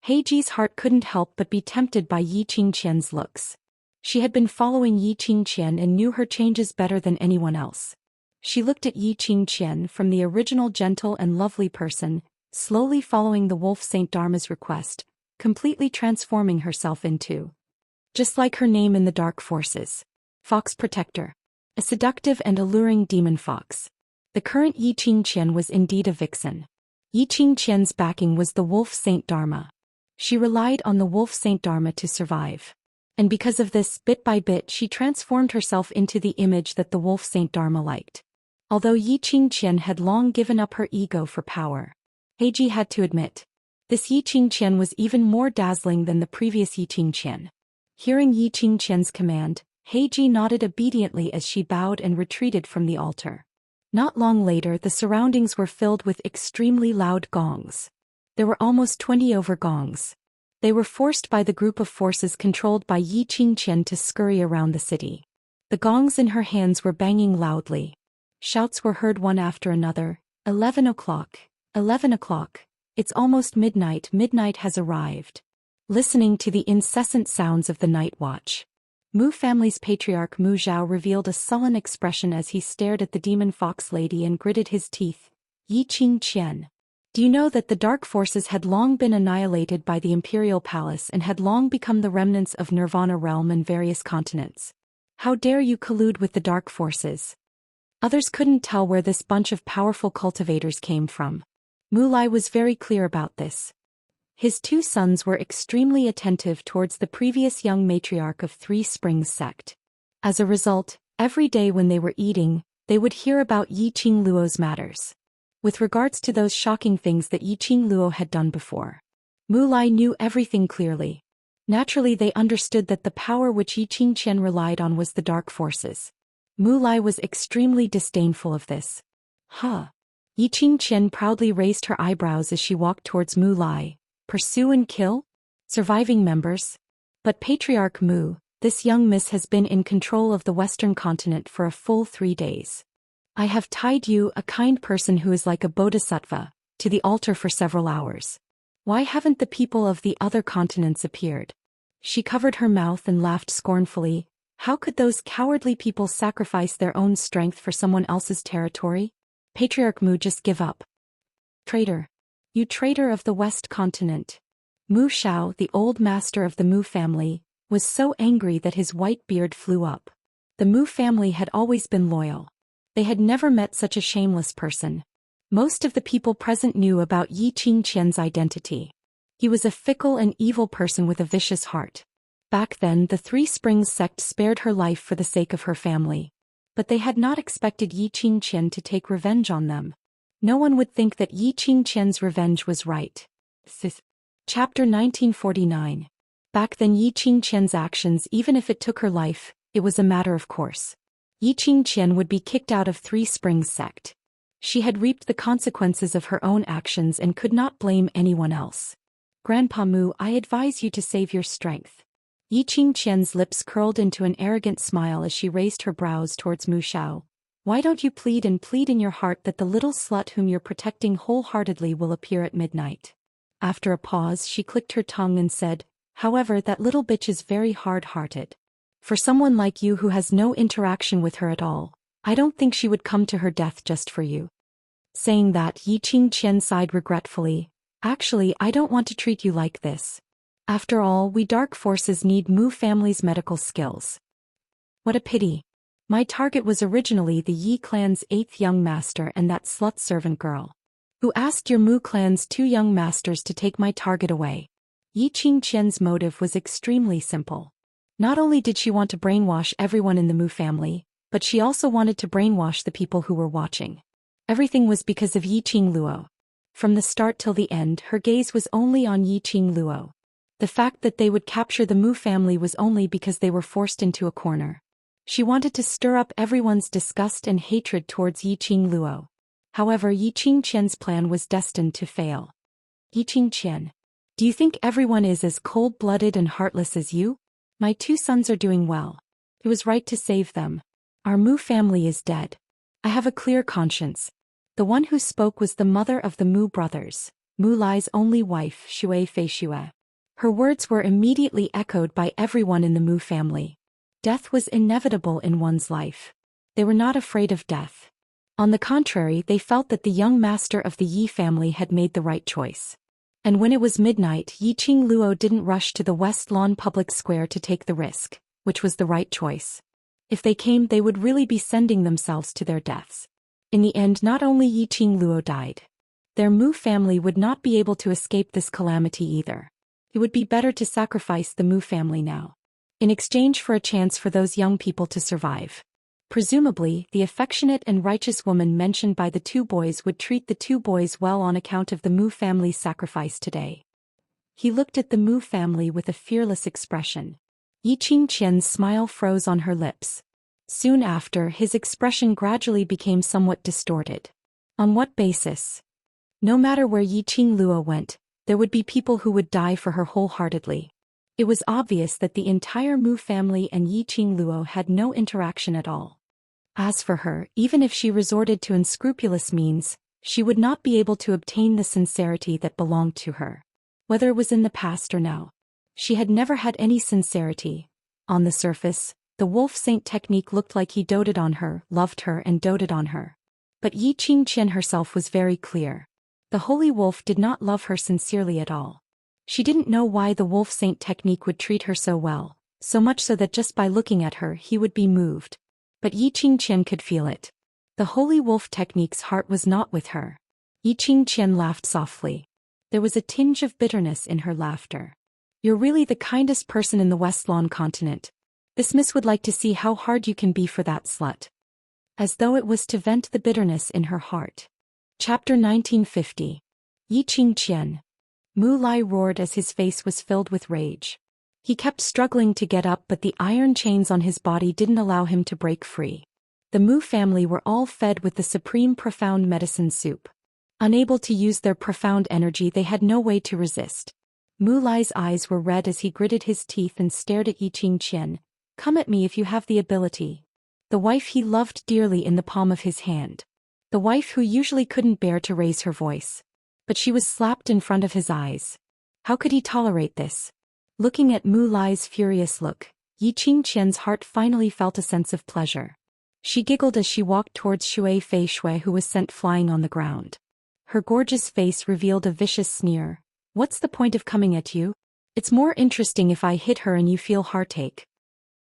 Heiji's heart couldn't help but be tempted by Yi Qingqian's looks. She had been following Yi Qingqian and knew her changes better than anyone else. She looked at Yi Qingqian from the original gentle and lovely person, slowly following the Wolf Saint Dharma's request, completely transforming herself into, just like her name in the dark forces, Fox Protector. A seductive and alluring demon fox. The current Yi Qingqian was indeed a vixen. Yi Qingqian's backing was the Wolf Saint Dharma. She relied on the Wolf Saint Dharma to survive. And because of this, bit by bit she transformed herself into the image that the Wolf Saint Dharma liked. Although Yi Qingqian had long given up her ego for power, Heiji had to admit, this Yi Qingqian was even more dazzling than the previous Yi Qingqian. Hearing Yi Qingqian's command, Heiji nodded obediently as she bowed and retreated from the altar. Not long later the surroundings were filled with extremely loud gongs. There were almost 20 over gongs. They were forced by the group of forces controlled by Yi Qingqian to scurry around the city. The gongs in her hands were banging loudly. Shouts were heard one after another, 11 o'clock, 11 o'clock, it's almost midnight, midnight has arrived. Listening to the incessant sounds of the night watch, Mu family's patriarch Mu Zhao revealed a sullen expression as he stared at the demon fox lady and gritted his teeth. Yi Qingqian. Do you know that the dark forces had long been annihilated by the imperial palace and had long become the remnants of Nirvana realm and various continents? How dare you collude with the dark forces? Others couldn't tell where this bunch of powerful cultivators came from. Mu Lai was very clear about this. His 2 sons were extremely attentive towards the previous young matriarch of Three Springs sect. As a result, every day when they were eating, they would hear about Yi Qingluo's matters. With regards to those shocking things that Yi Qingluo had done before. Mu Lai knew everything clearly. Naturally they understood that the power which Xianxia relied on was the dark forces. Mu Lai was extremely disdainful of this. Huh. Xianxia proudly raised her eyebrows as she walked towards Mu Lai. Pursue and kill? Surviving members? But Patriarch Mu, this young miss has been in control of the Western continent for a full 3 days. I have tied you, a kind person who is like a bodhisattva, to the altar for several hours. Why haven't the people of the other continents appeared? She covered her mouth and laughed scornfully. How could those cowardly people sacrifice their own strength for someone else's territory? Patriarch Mu, just give up. Traitor. You traitor of the West continent. Mu Xiao, the old master of the Mu family, was so angry that his white beard flew up. The Mu family had always been loyal. They had never met such a shameless person. Most of the people present knew about Xianxia's identity. He was a fickle and evil person with a vicious heart. Back then the Three Springs sect spared her life for the sake of her family. But they had not expected Xianxia to take revenge on them. No one would think that Xianxia's revenge was right. Chapter 1949. Back then Xianxia's actions, even if it took her life, it was a matter of course. Xianxia would be kicked out of Three Springs sect. She had reaped the consequences of her own actions and could not blame anyone else. Grandpa Mu, I advise you to save your strength. Xianxia's lips curled into an arrogant smile as she raised her brows towards Mu Xiao. Why don't you plead in your heart that the little slut whom you're protecting wholeheartedly will appear at midnight? After a pause she clicked her tongue and said, however, that little bitch is very hard-hearted. For someone like you who has no interaction with her at all, I don't think she would come to her death just for you. Saying that, Xianxia sighed regretfully. Actually, I don't want to treat you like this. After all, we dark forces need Mu family's medical skills. What a pity. My target was originally the Yi clan's 8th young master and that slut servant girl. Who asked your Mu clan's 2 young masters to take my target away. Xianxia's motive was extremely simple. Not only did she want to brainwash everyone in the Mu family, but she also wanted to brainwash the people who were watching. Everything was because of Luo. From the start till the end, her gaze was only on Luo. The fact that they would capture the Mu family was only because they were forced into a corner. She wanted to stir up everyone's disgust and hatred towards Luo. However, Xianxia's plan was destined to fail. Xianxia, do you think everyone is as cold-blooded and heartless as you? My 2 sons are doing well. It was right to save them. Our Mu family is dead. I have a clear conscience. The one who spoke was the mother of the Mu brothers, Mu Lai's only wife, Xue Feixue. Her words were immediately echoed by everyone in the Mu family. Death was inevitable in one's life. They were not afraid of death. On the contrary, they felt that the young master of the Yi family had made the right choice. And when it was midnight, Luo didn't rush to the West Lawn Public Square to take the risk, which was the right choice. If they came, they would really be sending themselves to their deaths. In the end, not only Luo died. Their Mu family would not be able to escape this calamity either. It would be better to sacrifice the Mu family now, in exchange for a chance for those young people to survive. Presumably, the affectionate and righteous woman mentioned by the 2 boys would treat the 2 boys well on account of the Mu family's sacrifice today. He looked at the Mu family with a fearless expression. Xianxia's smile froze on her lips. Soon after, his expression gradually became somewhat distorted. On what basis? No matter where Luo went, there would be people who would die for her wholeheartedly. It was obvious that the entire Mu family and Luo had no interaction at all. As for her, even if she resorted to unscrupulous means, she would not be able to obtain the sincerity that belonged to her. Whether it was in the past or now. She had never had any sincerity. On the surface, the wolf saint technique looked like he doted on her, loved her and doted on her. But Xianxia herself was very clear. The holy wolf did not love her sincerely at all. She didn't know why the wolf saint technique would treat her so well, so much so that just by looking at her he would be moved. But Xianxia could feel it. The holy wolf technique's heart was not with her. Xianxia laughed softly. There was a tinge of bitterness in her laughter. You're really the kindest person in the West Lawn continent. This miss would like to see how hard you can be for that slut. As though it was to vent the bitterness in her heart. Chapter 1950. Xianxia. Mu Lai roared as his face was filled with rage. He kept struggling to get up, but the iron chains on his body didn't allow him to break free. The Mu family were all fed with the supreme profound medicine soup. Unable to use their profound energy, they had no way to resist. Mu Lai's eyes were red as he gritted his teeth and stared at Xianxia. "Come at me if you have the ability." The wife he loved dearly in the palm of his hand. The wife who usually couldn't bear to raise her voice. But she was slapped in front of his eyes. How could he tolerate this? Looking at Mu Lai's furious look, Xianxia's heart finally felt a sense of pleasure. She giggled as she walked towards Shui Fei Shui, who was sent flying on the ground. Her gorgeous face revealed a vicious sneer. "What's the point of coming at you? It's more interesting if I hit her and you feel heartache."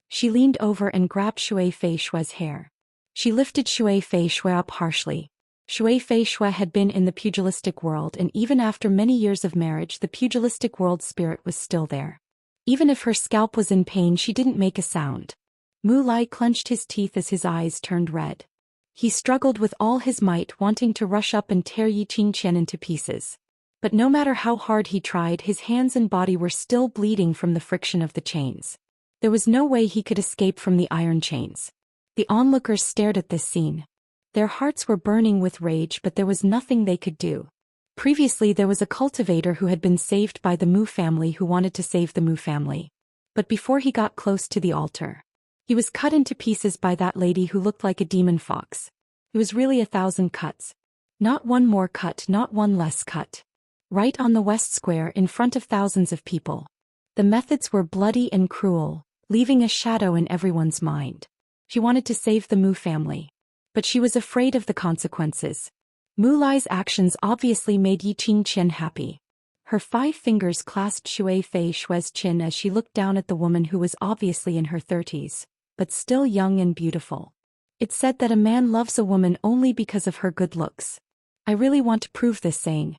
She leaned over and grabbed Shui Fei Shui's hair. She lifted Shui Fei Shui up harshly. Shui Fei Shui had been in the pugilistic world, and even after many years of marriage, the pugilistic world spirit was still there. Even if her scalp was in pain, she didn't make a sound. Mu Lai clenched his teeth as his eyes turned red. He struggled with all his might, wanting to rush up and tear Xianxia into pieces. But no matter how hard he tried, his hands and body were still bleeding from the friction of the chains. There was no way he could escape from the iron chains. The onlookers stared at this scene. Their hearts were burning with rage, but there was nothing they could do. Previously, there was a cultivator who had been saved by the Mu family who wanted to save the Mu family. But before he got close to the altar, he was cut into pieces by that lady who looked like a demon fox. It was really 1,000 cuts. Not one more cut, not one less cut. Right on the West Square in front of thousands of people. The methods were bloody and cruel, leaving a shadow in everyone's mind. She wanted to save the Mu family. But she was afraid of the consequences. Mu Lai's actions obviously made Xianxia happy. Her 5 fingers clasped Shui Fei Shui's chin as she looked down at the woman who was obviously in her 30s, but still young and beautiful. It's said that a man loves a woman only because of her good looks. I really want to prove this, saying.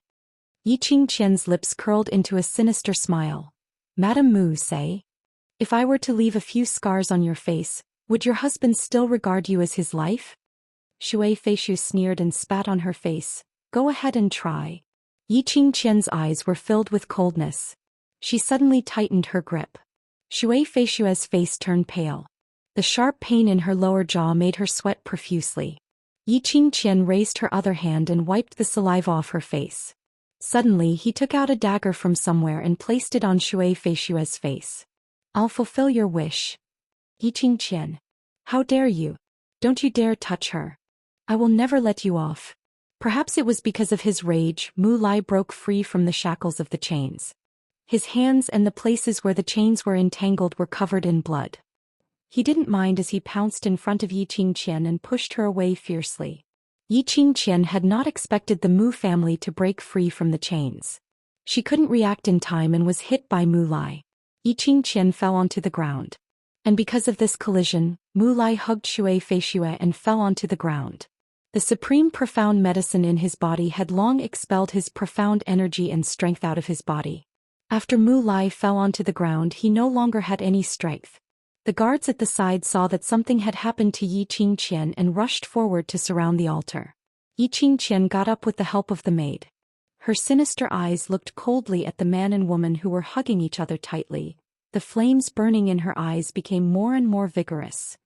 Xianxia's lips curled into a sinister smile. "Madame Mu, say. If I were to leave a few scars on your face, would your husband still regard you as his life?" Shui Feishu sneered and spat on her face. "Go ahead and try." Xianxia's eyes were filled with coldness. She suddenly tightened her grip. Shui Feishu's face turned pale. The sharp pain in her lower jaw made her sweat profusely. Xianxia raised her other hand and wiped the saliva off her face. Suddenly, he took out a dagger from somewhere and placed it on Shui Feishu's face. "I'll fulfill your wish." "Xianxia. How dare you? Don't you dare touch her. I will never let you off." Perhaps it was because of his rage, Mu Lai broke free from the shackles of the chains. His hands and the places where the chains were entangled were covered in blood. He didn't mind as he pounced in front of Xianxia and pushed her away fiercely. Xianxia had not expected the Mu family to break free from the chains. She couldn't react in time and was hit by Mu Lai. Xianxia fell onto the ground. And because of this collision, Mu Lai hugged Shui Feishu and fell onto the ground. The supreme profound medicine in his body had long expelled his profound energy and strength out of his body. After Mu Lai fell onto the ground, he no longer had any strength. The guards at the side saw that something had happened to Xianxia and rushed forward to surround the altar. Xianxia got up with the help of the maid. Her sinister eyes looked coldly at the man and woman who were hugging each other tightly. The flames burning in her eyes became more and more vigorous.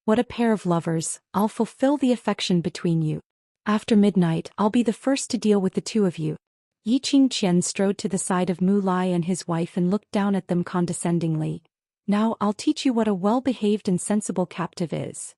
"What a pair of lovers, I'll fulfill the affection between you. After midnight, I'll be the first to deal with the two of you." Xianxia strode to the side of Mu Lai and his wife and looked down at them condescendingly. "Now I'll teach you what a well-behaved and sensible captive is."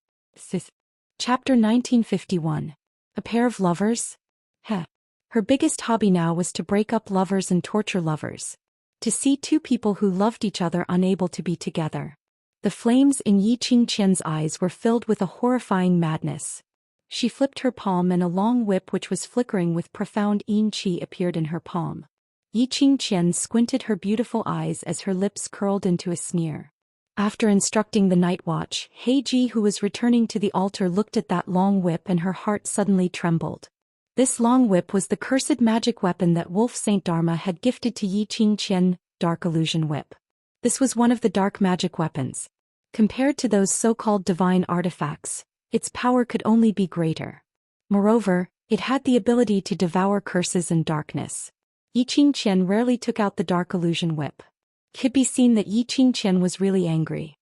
Chapter 1951. A pair of lovers? Heh. Her biggest hobby now was to break up lovers and torture lovers. To see two people who loved each other unable to be together. The flames in Xianxia's eyes were filled with a horrifying madness. She flipped her palm and a long whip which was flickering with profound yin qi appeared in her palm. Xianxia squinted her beautiful eyes as her lips curled into a sneer. After instructing the night watch, Heiji, who was returning to the altar, looked at that long whip and her heart suddenly trembled. This long whip was the cursed magic weapon that Wolf Saint Dharma had gifted to Xianxia, Dark Illusion Whip. This was one of the dark magic weapons. Compared to those so-called divine artifacts, its power could only be greater. Moreover, it had the ability to devour curses and darkness. Yi Qingqian rarely took out the dark illusion whip. It could be seen that Yi Qingqian was really angry.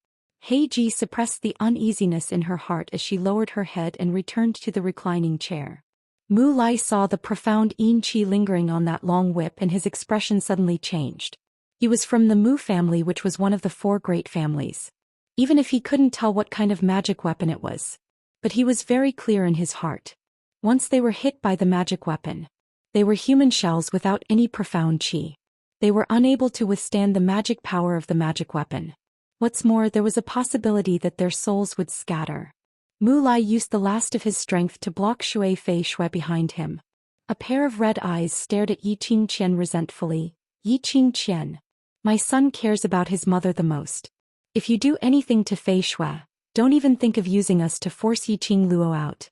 Heiji suppressed the uneasiness in her heart as she lowered her head and returned to the reclining chair. Mu Lai saw the profound yin qi lingering on that long whip and his expression suddenly changed. He was from the Mu family, which was one of the 4 great families. Even if he couldn't tell what kind of magic weapon it was. But he was very clear in his heart. Once they were hit by the magic weapon, they were human shells without any profound qi. They were unable to withstand the magic power of the magic weapon. What's more, there was a possibility that their souls would scatter. Mu Lai used the last of his strength to block Shui Fei Shui behind him. A pair of red eyes stared at Yi Qingqian resentfully. Yi Qingqian. My son cares about his mother the most. If you do anything to Fei Shui, don't even think of using us to force Yi Qingluo out.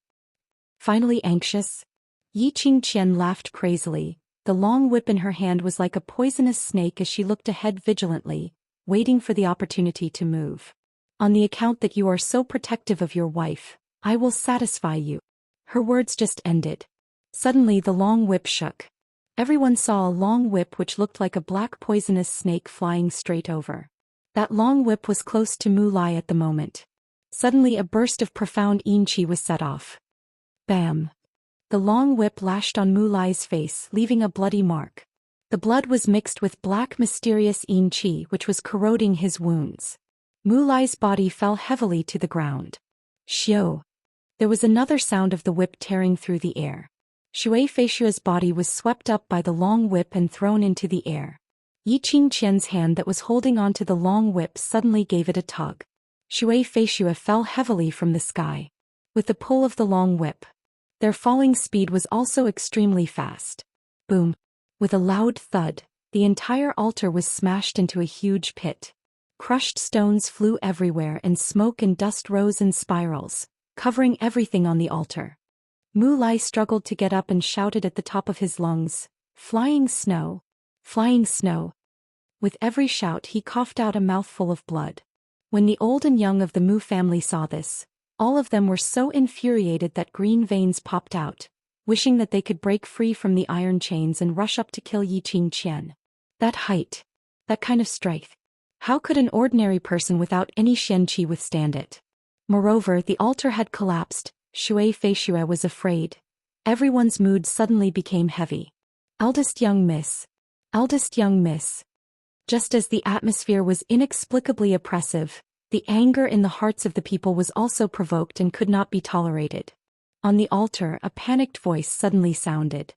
Finally anxious? Yi Qingqian laughed crazily. The long whip in her hand was like a poisonous snake as she looked ahead vigilantly, waiting for the opportunity to move. On the account that you are so protective of your wife, I will satisfy you. Her words just ended. Suddenly the long whip shook. Everyone saw a long whip which looked like a black poisonous snake flying straight over. That long whip was close to Mu Lai at the moment. Suddenly a burst of profound yin qi was set off. Bam! The long whip lashed on Mu Lai's face, leaving a bloody mark. The blood was mixed with black mysterious yin qi which was corroding his wounds. Mu Lai's body fell heavily to the ground. Xiu! There was another sound of the whip tearing through the air. Shui Feishua's body was swept up by the long whip and thrown into the air. Yi Qingqian's hand that was holding onto the long whip suddenly gave it a tug. Shui Feishua fell heavily from the sky. With the pull of the long whip, their falling speed was also extremely fast. Boom! With a loud thud, the entire altar was smashed into a huge pit. Crushed stones flew everywhere and smoke and dust rose in spirals, covering everything on the altar. Mu Lai struggled to get up and shouted at the top of his lungs, "Flying snow! Flying snow!" With every shout he coughed out a mouthful of blood. When the old and young of the Mu family saw this, all of them were so infuriated that green veins popped out, wishing that they could break free from the iron chains and rush up to kill Yi Qingqian. That height, that kind of strength. How could an ordinary person without any xianqi withstand it? Moreover, the altar had collapsed. Shui Feishua was afraid. Everyone's mood suddenly became heavy. Eldest young miss. Eldest young miss. Just as the atmosphere was inexplicably oppressive, the anger in the hearts of the people was also provoked and could not be tolerated. On the altar, a panicked voice suddenly sounded.